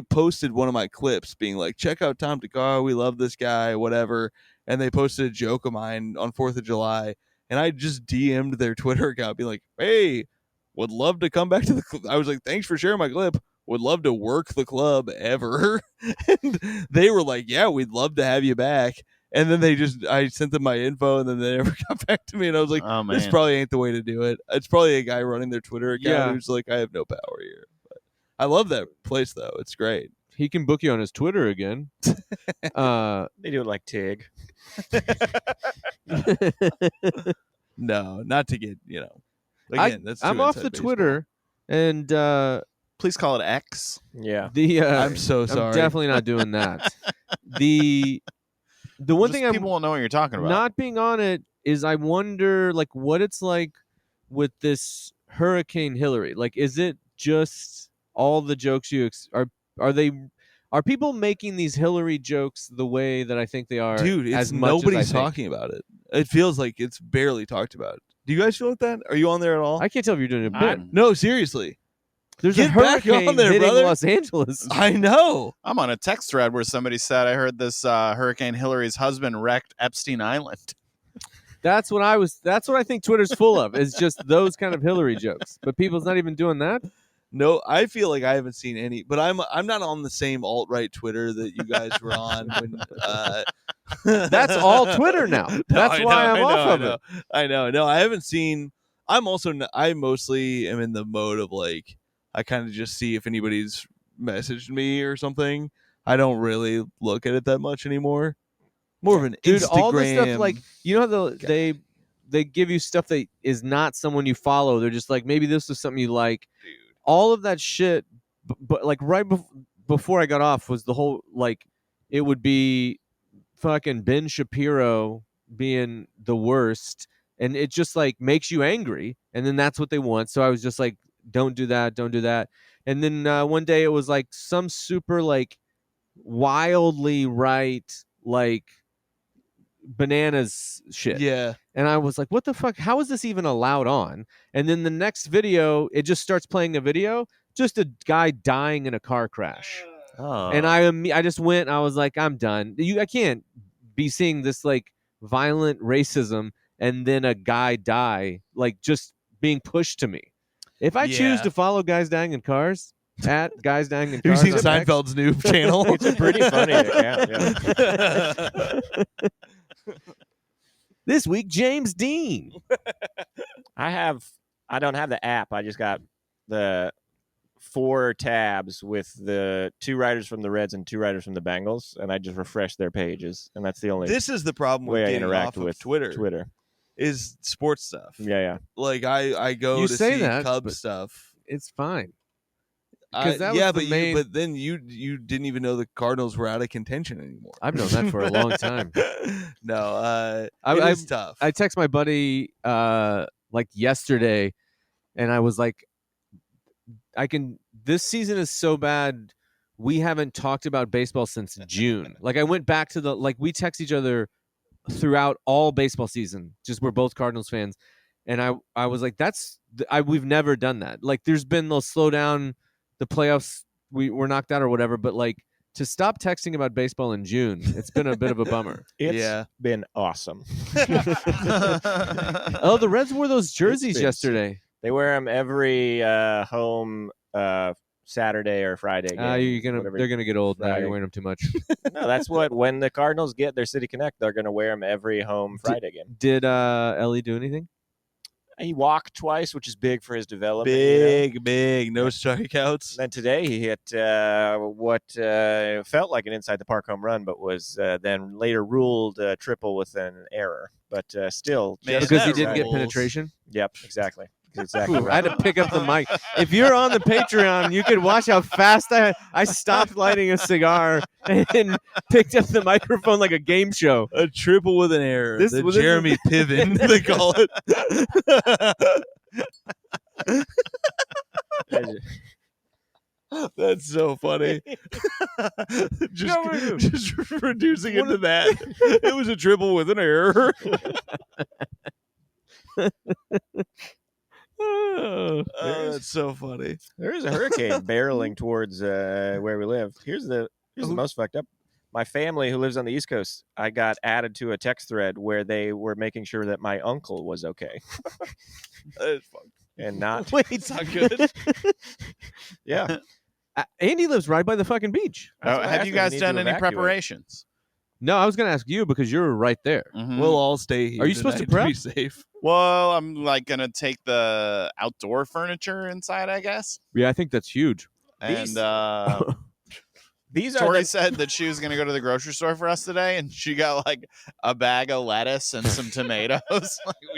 posted one of my clips being like, check out Tom Thakkar, we love this guy, whatever. And they posted a joke of mine on 4th of July. And I just DM'd their Twitter account being like, hey, would love to come back to the club. I was like, thanks for sharing my clip. Would love to work the club ever. And they were like, yeah, we'd love to have you back. And then I sent them my info, and then they never got back to me. And I was like, Oh, this man. probably ain't the way to do it. It's probably a guy running their Twitter account Yeah. who's like, I have no power here. But I love that place, though. It's great. He can book you on his Twitter again. They do it like Tig. No, not to get, again, that's too I'm off the inside baseball. Twitter, and Please call it X. Yeah. I'm so sorry. I'm definitely not doing that. The one Just thing I'm people won't know what you're talking about. not being on it is I wonder like what it's like with this Hurricane Hillary. Like, is it just all the jokes are people making these Hillary jokes the way that I think they are? Dude, as it's much nobody's as I think? talking about it. It feels like it's barely talked about. Do you guys feel like that? Are you on there at all? I can't tell if you're doing a bit. I'm- No, seriously. There's Get a back hurricane on there, hitting brother. Los Angeles. I know. I'm on a text thread where somebody said, I heard this Hurricane Hillary's husband wrecked Epstein Island. That's what I think Twitter's full of. Is just those kind of Hillary jokes. But people's not even doing that. No, I feel like I haven't seen any, but I'm not on the same alt-right Twitter that you guys were on. When, That's all Twitter now. That's why I'm off of it. I know. No, I haven't seen. I mostly am in the mode of like, I kind of just see if anybody's messaged me or something. I don't really look at it that much anymore. More of an Dude, Instagram. all the stuff like they give you stuff that is not someone you follow. They're just like maybe this is something you like. Dude. All of that shit, but like right before I got off was the whole like it would be fucking Ben Shapiro being the worst, and it just like makes you angry, and then that's what they want. So I was just like, don't do that. And then one day it was like some super like wildly right like bananas shit. Yeah. And I was like, what the fuck? How is this even allowed on? And then the next video, it just starts playing a video, just a guy dying in a car crash. Oh. And I just went, I was like, I'm done. I can't be seeing this like violent racism and then a guy die, like just being pushed to me. If I choose Yeah. to follow guys dying in cars, at guys dying in Have you cars, seen on X, Seinfeld's new channel? It's a pretty funny account. Yeah. this week, James Dean. I don't have the app. I just got the 4 tabs with the 2 writers from the Reds and 2 writers from the Bengals, and I just refresh their pages, and that's the only This is the problem with way I getting interact off with of Twitter is sports stuff. Yeah. Like I go You to say see that, Cubs but- stuff. It's fine. 'Cause that Yeah, was the but main- but then you didn't even know the Cardinals were out of contention anymore. I've known that for a long time. No, I- it's tough. I text my buddy like yesterday, and I was like, this season is so bad. We haven't talked about baseball since June. Like I went back to we text each other throughout all baseball season. Just we're both Cardinals fans. And I was like, we've never done that. Like there's been they'll slow down the playoffs. We're knocked out or whatever. But like to stop texting about baseball in June, it's been a bit of a bummer. It's been awesome. Oh, the Reds wore those jerseys been yesterday. They wear them every home Saturday or Friday game. They're gonna get old now. Friday. You're wearing them too much. No, that's when the Cardinals get their City Connect, they're going to wear them every home Friday game. Did Ellie do anything? He walked twice, which is big for his development. you know? Big, no strikeouts. Then today he hit what felt like an inside the park home run, but was then later ruled triple with an error. But still, Man, just Because he that didn't get rules. penetration. Yep, exactly. Exactly. Ooh, I had to pick up the mic. If you're on the Patreon, you could watch how fast I stopped lighting a cigar and picked up the microphone like a game show. A triple with an error. This- the well, this is- Jeremy Piven, they call it. That's so funny. just, No, just reducing it to that. It was a triple with an error. Oh, That's so funny. There is a hurricane barreling towards where we live. Here's the most fucked up. My family who lives on the East Coast, I got added to a text thread where they were making sure that my uncle was okay That's fucked. and not. wait, It's not good. Yeah. Andy lives right by the fucking beach. That's what I Have asked you him. We guys need done to any evacuate. preparations? No, I was going to ask you because you're right there. Mhm. We'll all stay here. Are you supposed to tonight be safe? Well, I'm like gonna take the outdoor furniture inside, I guess. Yeah, I think that's huge. These- And These are Tori the, said that she was gonna go to the grocery store for us today, and she got like a bag of lettuce and some tomatoes.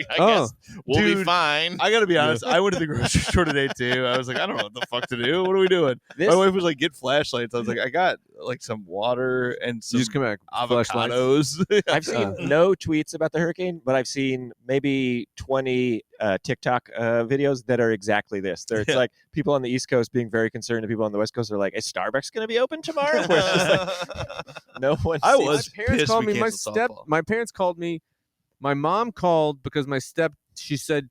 I guess we'll be Dude, fine. I gotta be honest. I went to the grocery store today too. I was like, I don't know what the fuck to do. What are we doing? this, My wife was like, get flashlights. I was like, I got like some water and You some just come back. flashlights. avocados. I've seen no tweets about the hurricane, but I've seen maybe 20 TikTok videos that are exactly this. It's like people on the East Coast being very concerned, and people on the West Coast are like, "Is Starbucks going to be open tomorrow?" Where it's just like, no one. I sees- was My parents pissed called we me. canceled softball. My parents called me. My mom called because she said,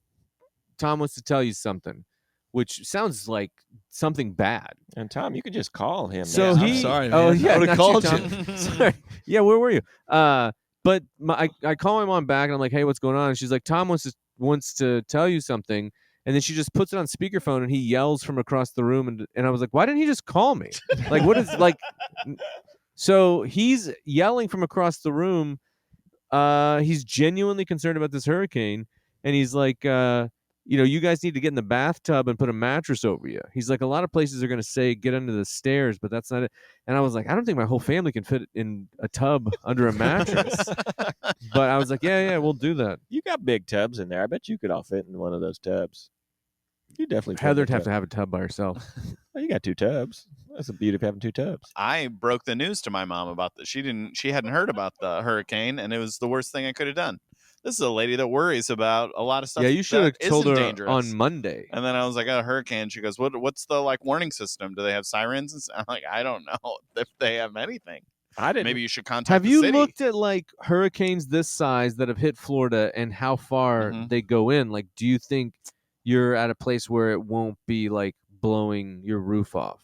Tom wants to tell you something, which sounds like something bad. And Tom, you could just call him. So now. I'm he, sorry, oh man. yeah, I would've not called Tom. Sorry. Yeah, where were you? But I call my mom back and I'm like, hey, what's going on? And she's like, Tom wants to tell you something. And then she just puts it on speakerphone and he yells from across the room. And I was like, why didn't he just call me? Like, what is like? So he's yelling from across the room. He's genuinely concerned about this hurricane. And he's like, you guys need to get in the bathtub and put a mattress over you. He's like, a lot of places are going to say get under the stairs, but that's not it. And I was like, I don't think my whole family can fit in a tub under a mattress. But I was like, yeah, we'll do that. You got big tubs in there. I bet you could all fit in one of those tubs. You definitely. fit in Heather'd a have tub. to have a tub by herself. Oh, you got 2 tubs. That's the beauty of having 2 tubs. I broke the news to my mom about this. She hadn't heard about the hurricane, and it was the worst thing I could have done. This is a lady that worries about a lot of stuff. Yeah, you should have that told her isn't dangerous. on Monday. And then I was like, a hurricane. She goes, what's the like warning system? Do they have sirens? And I'm like, I don't know if they have anything. I didn't. Maybe you should contact Have the you city. looked at like hurricanes this size that have hit Florida and how far Mhm. they go in? Like, do you think you're at a place where it won't be like blowing your roof off?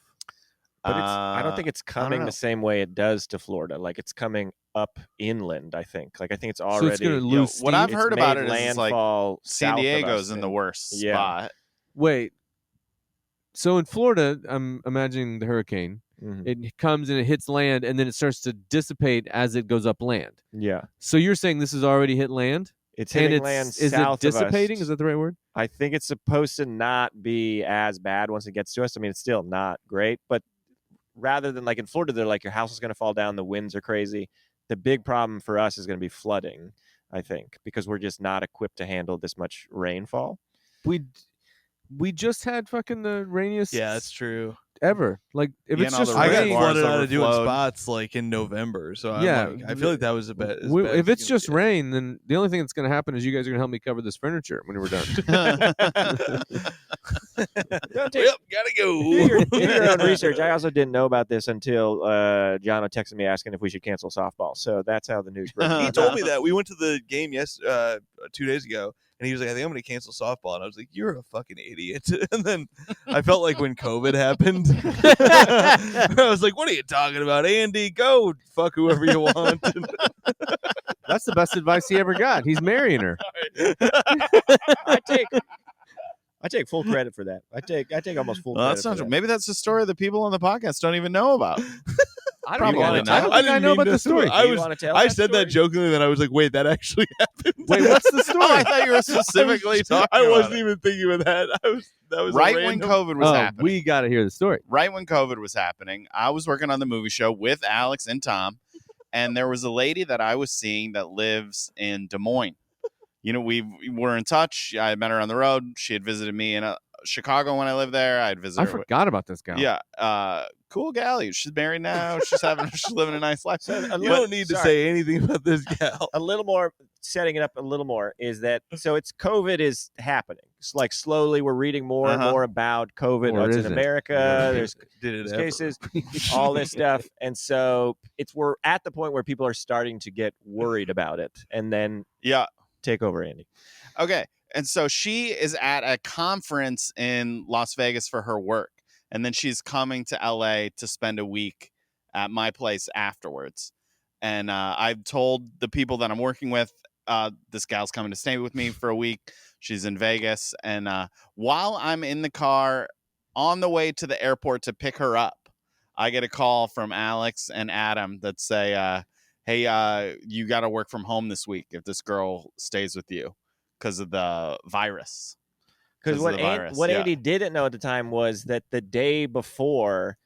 But I don't think it's coming know. the same way it does to Florida. Like it's coming up inland. I think. Like I think it's So already. it's going to you know, lose what steam? I've heard it's about made it is it's like landfall San south of Diego's us in the and- worst yeah. spot. Wait. So in Florida, I'm imagining the hurricane. Mhm. It comes and it hits land, and then it starts to dissipate as it goes up land. Yeah, So you're saying this has already hit land? it's And hitting it's land is it south dissipating? of us. Is that the right word? I think it's supposed to not be as bad once it gets to us. I mean, it's still not great, but rather than like in Florida, they're like your house is going to fall down, the winds are crazy. The big problem for us is going to be flooding. I think because we're just not equipped to handle this much rainfall. We just had fucking the rainiest Yeah, that's true. ever. Like if Yeah, it's and all just the I got rain, reservoirs flooded out of doing overflowed. spots like in November, so Yeah, I'm like, I feel like that was a bit. if it's just rain, then the only thing that's going to happen is you guys are going to help me cover this furniture when we're done. Yep, gotta go. Do your own research. I also didn't know about this until Jono texted me asking if we should cancel softball. So that's how the news broke. He told me that. We went to the game 2 days ago, and he was like, I think I'm going to cancel softball. And I was like, you're a fucking idiot. And then I felt like when COVID happened, I was like, what are you talking about? Andy, go fuck whoever you want. That's the best advice he ever got. He's marrying her. I take full credit for that. I take almost full Well, credit. that's not for true. that. Maybe that's the story that people on the podcast don't even know about. I Probably even- not. I don't think I know about the story. I Do you was. wanna tell I that said that story? jokingly, then I was like, wait, that actually happened. Wait, what's the story? Oh, I thought you were specifically talking I about wasn't it. even thinking of that. That was a Right when random- COVID was Oh, happening. we got to hear the story. Right when COVID was happening, I was working on the movie show with Alex and Tom, and there was a lady that I was seeing that lives in Des Moines. You know, we were in touch. I met her on the road. She had visited me, and Chicago when I lived there. I'd visit I her. forgot about this gal. Yeah, cool gal. She's married now. She's living a nice life. You don't need to say anything about this gal. A little more, setting it up a little more, is that so it's COVID is happening. It's like slowly we're reading more and more about COVID. Or What's is in it? America. There's Did it cases, all this stuff. And so we're at the point where people are starting to get worried about it. And then take over, Andy. Okay. And so she is at a conference in Las Vegas for her work. And then she's coming to LA to spend a week at my place afterwards. And I've told the people that I'm working with, this gal's coming to stay with me for a week. She's in Vegas. And while I'm in the car on the way to the airport to pick her up, I get a call from Alex and Adam that say, hey, you got to work from home this week if this girl stays with you because of the virus. Because what Andy didn't know at the time was that the day before,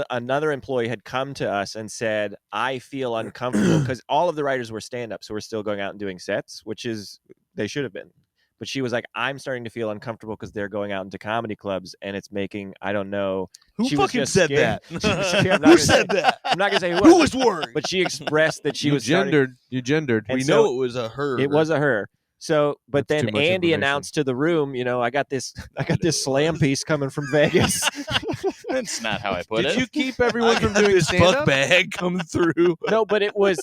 another employee had come to us and said, I feel uncomfortable, because all of the writers were stand-up, so we're still going out and doing sets, which is, they should have been. But she was like, I'm starting to feel uncomfortable because they're going out into comedy clubs, and it's making, I don't know. Who she was fucking just said scared. that? Who said that? I'm not going to say Who was worried? but she expressed that she You was gendered. You gendered. And We so know it was a her. It was a her. So, but That's too then much Andy information. announced to the room, I got this slam piece coming from Vegas. That's not how I put Did it. you keep everyone from doing this stand-up? fuck bag come through? No, but it was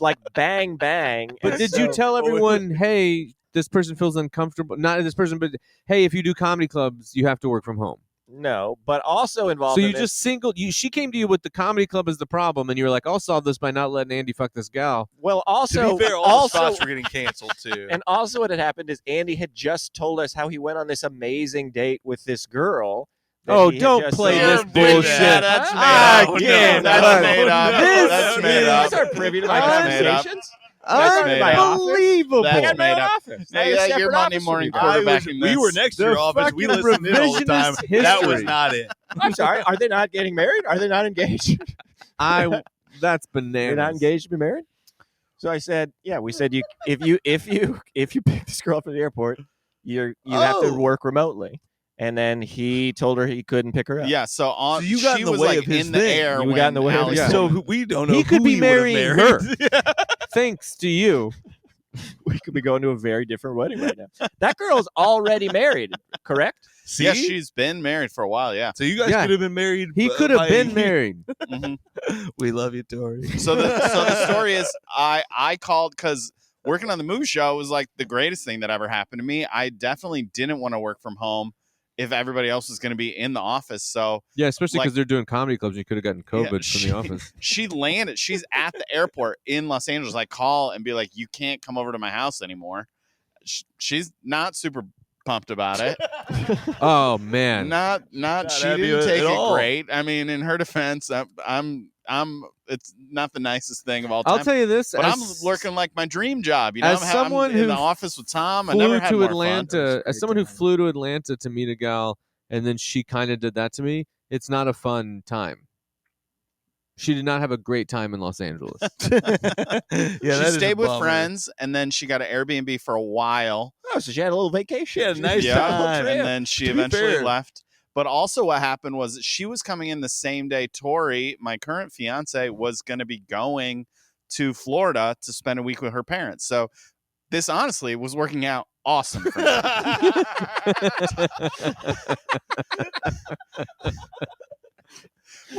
like bang bang. But and did so- you tell everyone, hey, this person feels uncomfortable? Not this person, but hey, if you do comedy clubs, you have to work from home. No, but also involved. So in you just singled. She came to you with the comedy club as the problem, and you were like, "I'll solve this by not letting Andy fuck this gal." Well, also, To be fair, all the spots were getting canceled too. and also what had happened is Andy had just told us how he went on this amazing date with this girl. that Oh, he had don't just play seen. this bullshit. That's Ah, made up. again, That's but- made up. This That's is- made You up. guys aren't privy to my That's made up. conversations. That's made up. Unbelievable. That's I got my made own up. office. I Yeah, have a yeah, separate your Monday office morning from you guys. quarterbacking we this. were next to your The office. We fucking listened in all the time. revisionist That was history. not it. I'm sorry. Are they not getting married? Are they not engaged? That's They're bananas. not engaged to be married. So I said, yeah. We said if you pick this girl up at the airport, you have to Oh. work remotely. And then he told her he couldn't pick her up. Yeah, so So you got she in the was way like of his in the thing. air. You when got in the way of Alex his told So me. we don't know. He could who be he would have marrying married. Thanks to you. We could be going to a very different wedding right now. That girl's already married, correct? See? Yeah, she's been married for a while. Yeah. So you guys Yeah. could have been married. He could have been married. Mhm. We love you, Tori. So the story is, I called because working on the movie show was like the greatest thing that ever happened to me. I definitely didn't want to work from home if everybody else was going to be in the office. So Yeah, especially Like- because they're doing comedy clubs. You could have gotten COVID from she- the office. she landed. She's at the airport in Los Angeles. I call and be like, you can't come over to my house anymore. She's not super pumped about it. Oh man. Not she happy didn't take at it all. great. I mean, in her defense, I'm it's not the nicest thing of all time. I'll tell you this. but I'm as- working like my dream job. You know, as I'm someone in the who office with Tom. I flew never had to more Atlanta. fun. As someone who flew to Atlanta to meet a gal, and then she kind of did that to me. It's not a fun time. She did not have a great time in Los Angeles. Yeah, She that is a stayed with bummer. friends, and then she got an Airbnb for a while. Oh, so she had a little vacation. She had a nice Yeah, time. and then she To be eventually fair. left. But also, what happened was she was coming in the same day Tori, my current fiance, was going to be going to Florida to spend a week with her parents. So this honestly was working out awesome for me.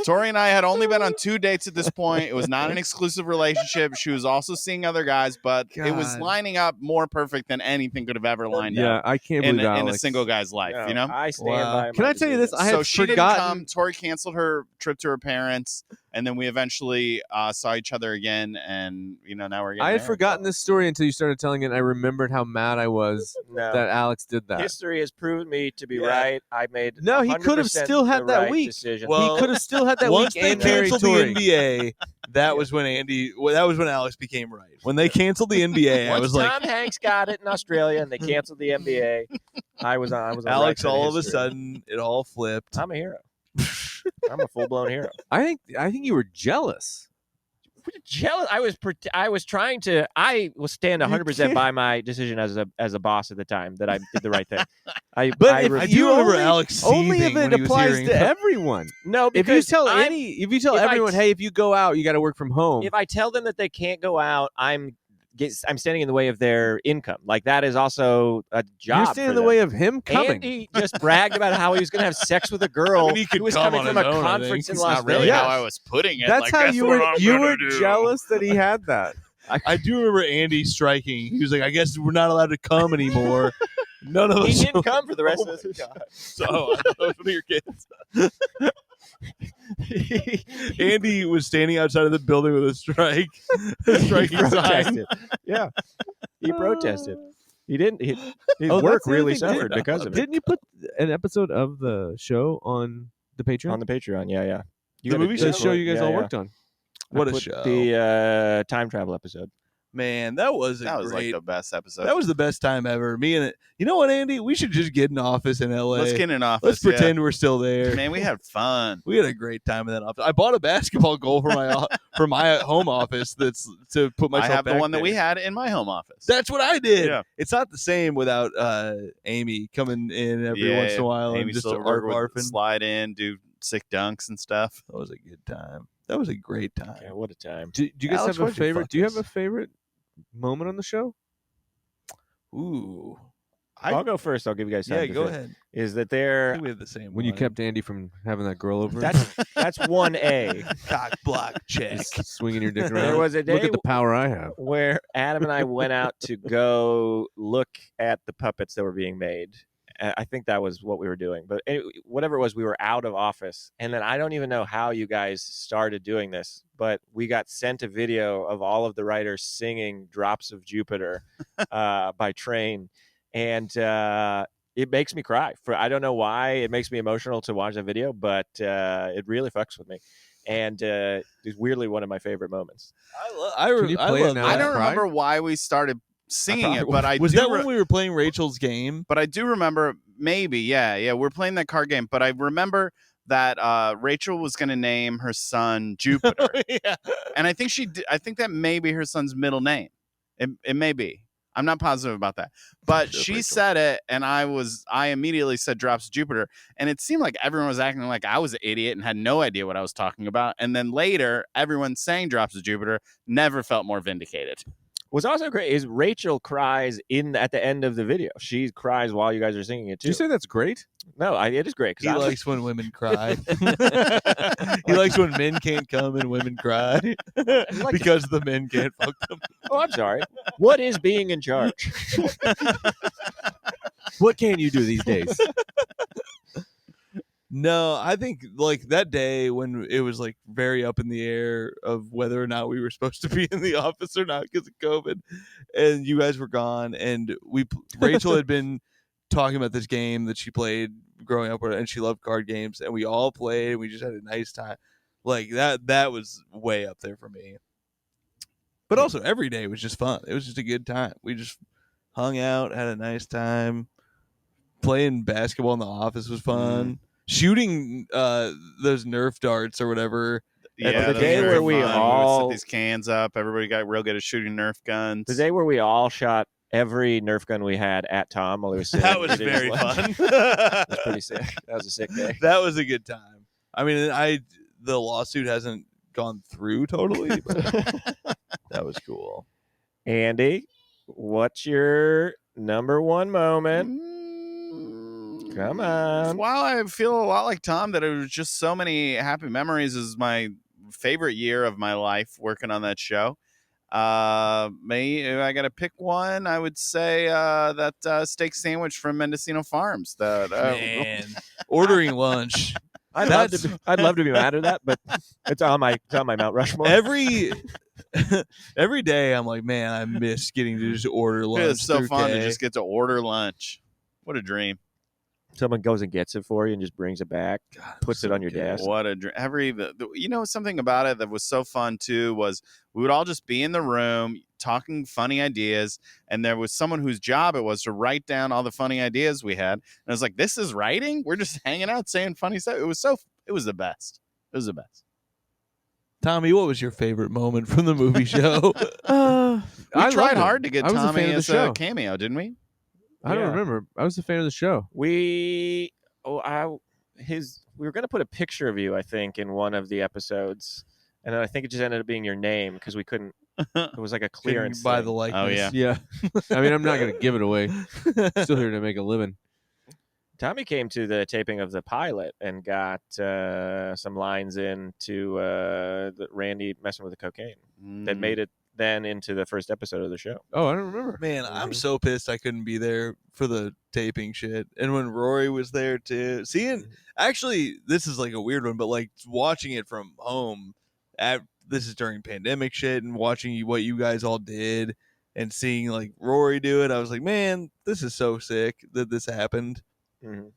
Tori and I had only been on 2 dates at this point. It was not an exclusive relationship. She was also seeing other guys, but it was God. lining up more perfect than anything could have ever lined yeah, up I can't in believe a Alex. single guy's life, No, you know? I stand Wow. by. Can my I tell you this? decision. I So had she didn't forgotten. come. Tori canceled her trip to her parents, and then we eventually saw each other again, and now we're getting I had married. forgotten this story until you started telling it. And I remembered how mad I was No. that Alex did that. History has proven me to be Yeah. right. I made No, he could have 100% still had the that right week. decision. Well, He could have still had that Once week they and married canceled the Tori. NBA, that was when that was when Alex became right. When they canceled the NBA, I Once was like, Tom Hanks got it in Australia and they canceled the NBA, I was on. Alex, right side all of a history. sudden, it all flipped. I'm a hero. I'm a full blown hero. I think you were jealous. Jealous. I was trying to. I will stand 100% by my decision as a boss at the time that I did the right thing. But I if I you do remember only, Alex only if seething when it he was applies hearing to about- everyone. no, If you because tell I'm- if you tell if I everyone, t- hey, if you go out, you got to work from home. if I tell them that they can't go out, I'm standing in the way of their income. Like that is also a job. You're standing in for the them. way of him coming. Andy just bragged about how he was going to have sex with a girl I mean, he could who was come coming on from his a own, I conference think. in It's Las not really Vegas. how I was putting it. That's like, how guess you what were. I'm You gonna were do. jealous that he had that. I do remember Andy striking. He was like, I guess we're not allowed to come anymore. None of He us. didn't come for the rest Oh of my this. God. So I thought that was one of your kids. Andy was standing outside of the building with a strike, a He striking sign. protested. Yeah, he protested. He didn't. His Oh, work that's the other really thing. suffered because of it. Didn't you put an episode of the show on the Patreon? On the Patreon, yeah. The gotta movie do the it. show you guys Yeah, all yeah. worked on. I What a put show. The time travel episode. Man, that was That was great. like the best episode. That was the best time ever. Me and it. You know what, Andy? We should just get an office in LA. Let's get in an office. Let's pretend we're still there. Yeah. Man, we had fun. We had a great time in that office. I bought a basketball goal for my home office. That's to put myself. I have the back one that there. we had in my home office. That's what I did. Yeah. It's not the same without Amy coming in every once in a while Amy and just Silverberg would arfing. slide in, do sick dunks and stuff. That was a good time. That was a great time. Yeah, what a time. Do you guys Alex, have a why'd you favorite? fuck Do you have us? a favorite moment on the show? Ooh. I'll go first. I'll give you guys time. Yeah, to go think. ahead. Is that I there? think we have the same When you one. kept Andy from having that girl over, That's 1A. cock block check. just swinging your dick around. There was a Look day at the power I have. where Adam and I went out to go look at the puppets that were being made. I think that was what we were doing. But whatever it was, we were out of office. And then I don't even know how you guys started doing this, but we got sent a video of all of the writers singing Drops of Jupiter by Train. And it makes me cry. I don't know why it makes me emotional to watch that video, but it really fucks with me. And it's weirdly one of my favorite moments. Can you play it love now? I that. don't Cry? remember why we started singing it, probably- but I Was do that when we were playing Rachel's game? But I do remember, maybe, yeah, we're playing that card game. But I remember that Rachel was going to name her son Jupiter, Yeah. and I think I think that may be her son's middle name. It may be. I'm not positive about that, but Sure, she Rachel. said it, and I immediately said Drops of Jupiter, and it seemed like everyone was acting like I was an idiot and had no idea what I was talking about. And then later, everyone saying Drops of Jupiter. Never felt more vindicated. What's also great is Rachel cries at the end of the video. She cries while you guys are singing it Did too. you say that's great? No, it is great He because likes when women cry. He likes when men can't come and women cry because the men can't fuck them. Oh, I'm sorry. What is being in charge? What can you do these days? No, I think like that day when it was like very up in the air of whether or not we were supposed to be in the office or not because of COVID, and you guys were gone, and Rachel had been talking about this game that she played growing up, and she loved card games, and we all played, and we just had a nice time. Like that was way up there for me. But also every day was just fun. It was just a good time. We just hung out, had a nice time. Playing basketball in the office was fun. Shooting those Nerf darts or whatever. Yeah, the those day are where very we fun. would all- set these cans up. Everybody got real good at shooting Nerf guns. The day where we all shot every Nerf gun we had at Tom while he was sitting. That was eating his very lunch. fun. That was pretty sick. That was a sick day. That was a good time. I mean, the lawsuit hasn't gone through totally, but that was cool. Andy, what's your number one moment? Come on. While I feel a lot like Tom, that it was just so many happy memories, is my favorite year of my life working on that show. If I got to pick one, I would say that steak sandwich from Mendocino Farms. Man, ordering lunch. I'd love to be mad at that, but it's on my Mount Rushmore. Every day, I'm like, man, I miss getting to just order lunch. It's so through fun to Kay. just get to order lunch. What a dream! Someone goes and gets it for you and just brings it back, puts it on your desk. What a dream! Something about it that was so fun too was we would all just be in the room talking funny ideas, and there was someone whose job it was to write down all the funny ideas we had. And I was like, "This is writing? We're just hanging out saying funny stuff." It was the best. It was the best. Tommy, what was your favorite moment from the movie show? We I tried loved it. hard to get I was a Tommy fan of the as show. a cameo, didn't we? I don't Yeah. remember. I was a fan of the show. We were going to put a picture of you, I think, in one of the episodes, and I think it just ended up being your name because we couldn't. It was like a Couldn't clearance. buy thing. the likeness. yeah. Yeah. I mean, I'm not going to give it away. Still here to make a living. Tommy came to the taping of the pilot and got some lines into Randy messing with the cocaine that made it then into the first episode of the show. Oh, I don't remember. Man, I'm so pissed I couldn't be there for the taping shit. And when Rory was there too. Actually, this is like a weird one, but like watching it from home, this is during pandemic shit, and watching what you guys all did and seeing like Rory do it, I was like, man, this is so sick that this happened. Mm-hmm.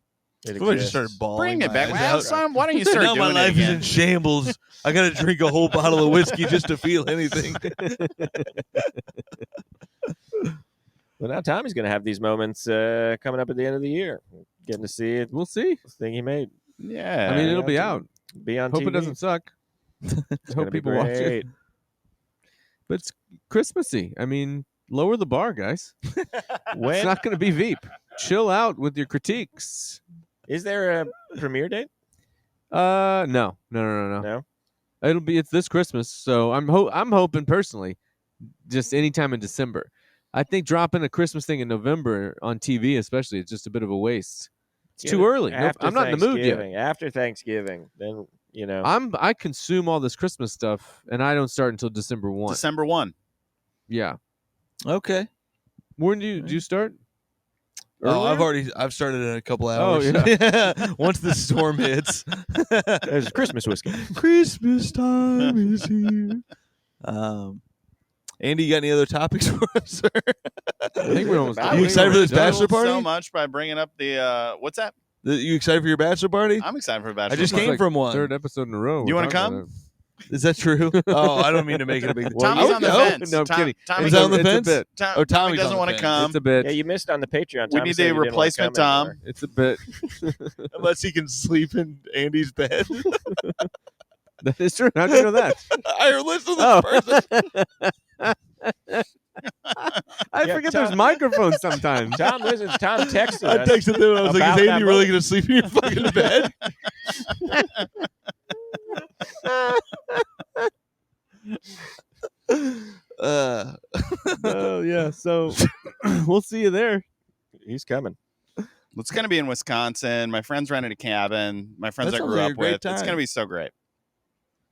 I just started bawling. Bring it my back. eyes Well, out. son, why don't you start Now doing my it life is again? in shambles. I gotta drink a whole bottle of whiskey just to feel anything. Well, now Tommy's going to have these moments coming up at the end of the year. Getting to see it. We'll see. The thing he made. Yeah. I mean, it'll be yeah, out. Be on Hope TV. it doesn't suck. It's Hope gonna be people watch it. great. But it's Christmassy. I mean, lower the bar, guys. When It's not going to be Veep. Chill out with your critiques. is there a premiere date? No. No. It's this Christmas, so I'm hoping personally, just anytime in December. I think dropping a Christmas thing in November on TV, especially, is just a bit of a waste. It's Get too it early. Nope, after I'm not in the mood yet. Thanksgiving. After Thanksgiving, then I consume all this Christmas stuff, and I don't start until December 1. December 1. Yeah. Okay. When do you start? Oh, Earlier? I've started in a couple Oh, hours. yeah. Once the storm hits. there's Christmas whiskey. Christmas time is here. Andy, you got any other topics for us, sir? I think we're almost Are done. you excited for this Done bachelor party? So much by bringing up the what's that? You excited for your bachelor party? I'm excited for a I bachelor. just party. came like from one. Third episode in a row. You we're wanna talking come? about Is that true? Oh, I don't mean to make it a big. Well, Tommy's you on the go. fence. No, I'm kidding. Tommy, Is that on the it's fence? a bit. Tommy Oh, Tommy's doesn't on want the to fence. come. It's a bit. Yeah, you missed on the Patreon. We Tommy need said a he didn't wanna replacement come Tom. It's a bit. Unless he can sleep in Andy's bed. That is true. How do you know that? I listened to this person. I Yeah, forget Tom- there's microphones sometimes. Tom listens. Tom texted I us. texted them. I was like, About "Is that Andy really moment. going to sleep in your fucking bed?" Oh yeah. So we'll see you there. He's coming. It's going to be in Wisconsin. My friends rented a cabin. My friends That I sounds grew like a up great with. It's time. going to be so great.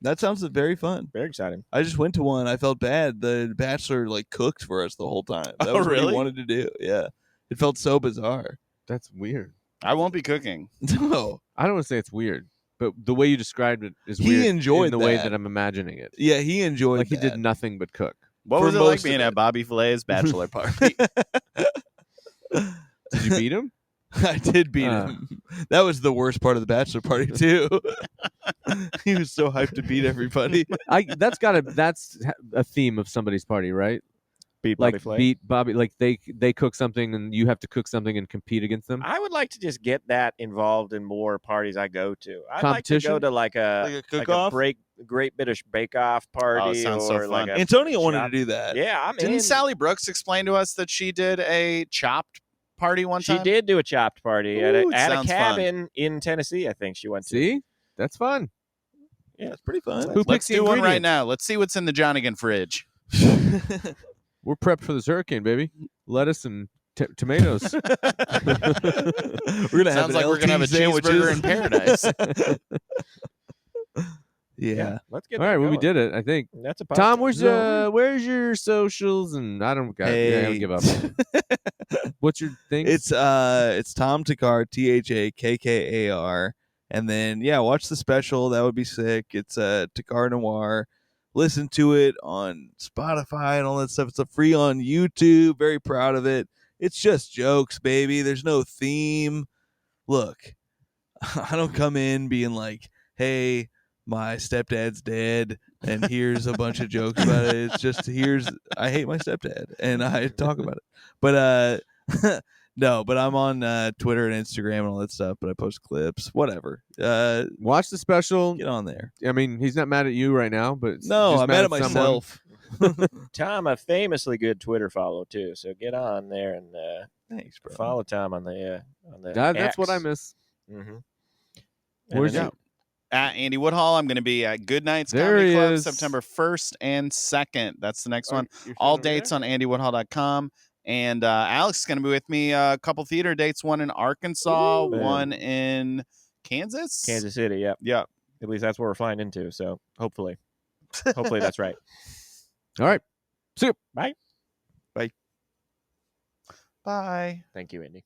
That sounds very fun. Very exciting. I just went to one. I felt bad. The bachelor like cooked for us the whole time. That Oh, was what really? he wanted to do. Yeah, it felt so bizarre. That's weird. I won't be cooking. No, I don't want to say it's weird, but the way you described it is He weird. enjoyed in the way that. that I'm imagining it. yeah, he enjoyed. Like he did that. nothing but cook. What For was it like most of being it. at Bobby Flay's bachelor party? Did you beat him? I did beat him. That was the worst part of the bachelor party too. He was so hyped to beat everybody. That's a theme of somebody's party, right? Beat Like Bobby Flay. beat Bobby. Like they cook something and you have to cook something and compete against them. I would like to just get that involved in more parties I go to. I'd Competition? like to go to like a Like a cook-off? Great British Bake-Off party. Oh, it sounds so or fun. like a Antonio wanted shop. to do that. Yeah, I'm in. Didn't Sally Brooks explain to us that she did a chopped party one She time? did do a chopped party at Ooh, a it sounds fun. cabin in Tennessee. I think she went to. See, that's fun. Yeah, it's pretty fun. Who Let's picks the do one right ingredients? now. Let's see what's in the Johnagin fridge. We're prepped for this hurricane, baby. Lettuce and tomatoes. We're gonna have Sounds like we're LT gonna have a cheeseburger in sandwiches. paradise. Yeah. Let's get. All right, that well, we going. did it. I think. That's a Tom, podcast. where's your socials? And I don't give up. What's your thing? It's Tom Thakkar, THAKKAR, and then watch the special. That would be sick. It's Thakkar Noir. Listen to it on Spotify and all that stuff. It's free on YouTube. Very proud of it. It's just jokes, baby. There's no theme. Look, I don't come in being like, "Hey, my stepdad's dead," and here's a bunch of jokes about it. It's just I hate my stepdad, and I talk about it. But No, but I'm on Twitter and Instagram and all that stuff. But I post clips, whatever. Watch the special. Get on there. I mean, he's not mad at you right now, but No, just I'm mad at someone. myself. Tom, a famously good Twitter follow too. So get on there and Thanks, bro. follow Tom on the That's what I X. miss. Mm-hmm. Where's he? At Andy Woodhull, I'm going to be at Good Nights There Comedy he Club is. September 1st and 2nd. That's the next one. You're All showing me dates there? on andywoodhull.com. And Alex is going to be with me a couple theater dates, one in Arkansas, Ooh. one in Kansas. Kansas City. Yep. Yeah. At least that's where we're flying into. So hopefully that's right. All right. See you. Bye. Bye. Thank you, Andy.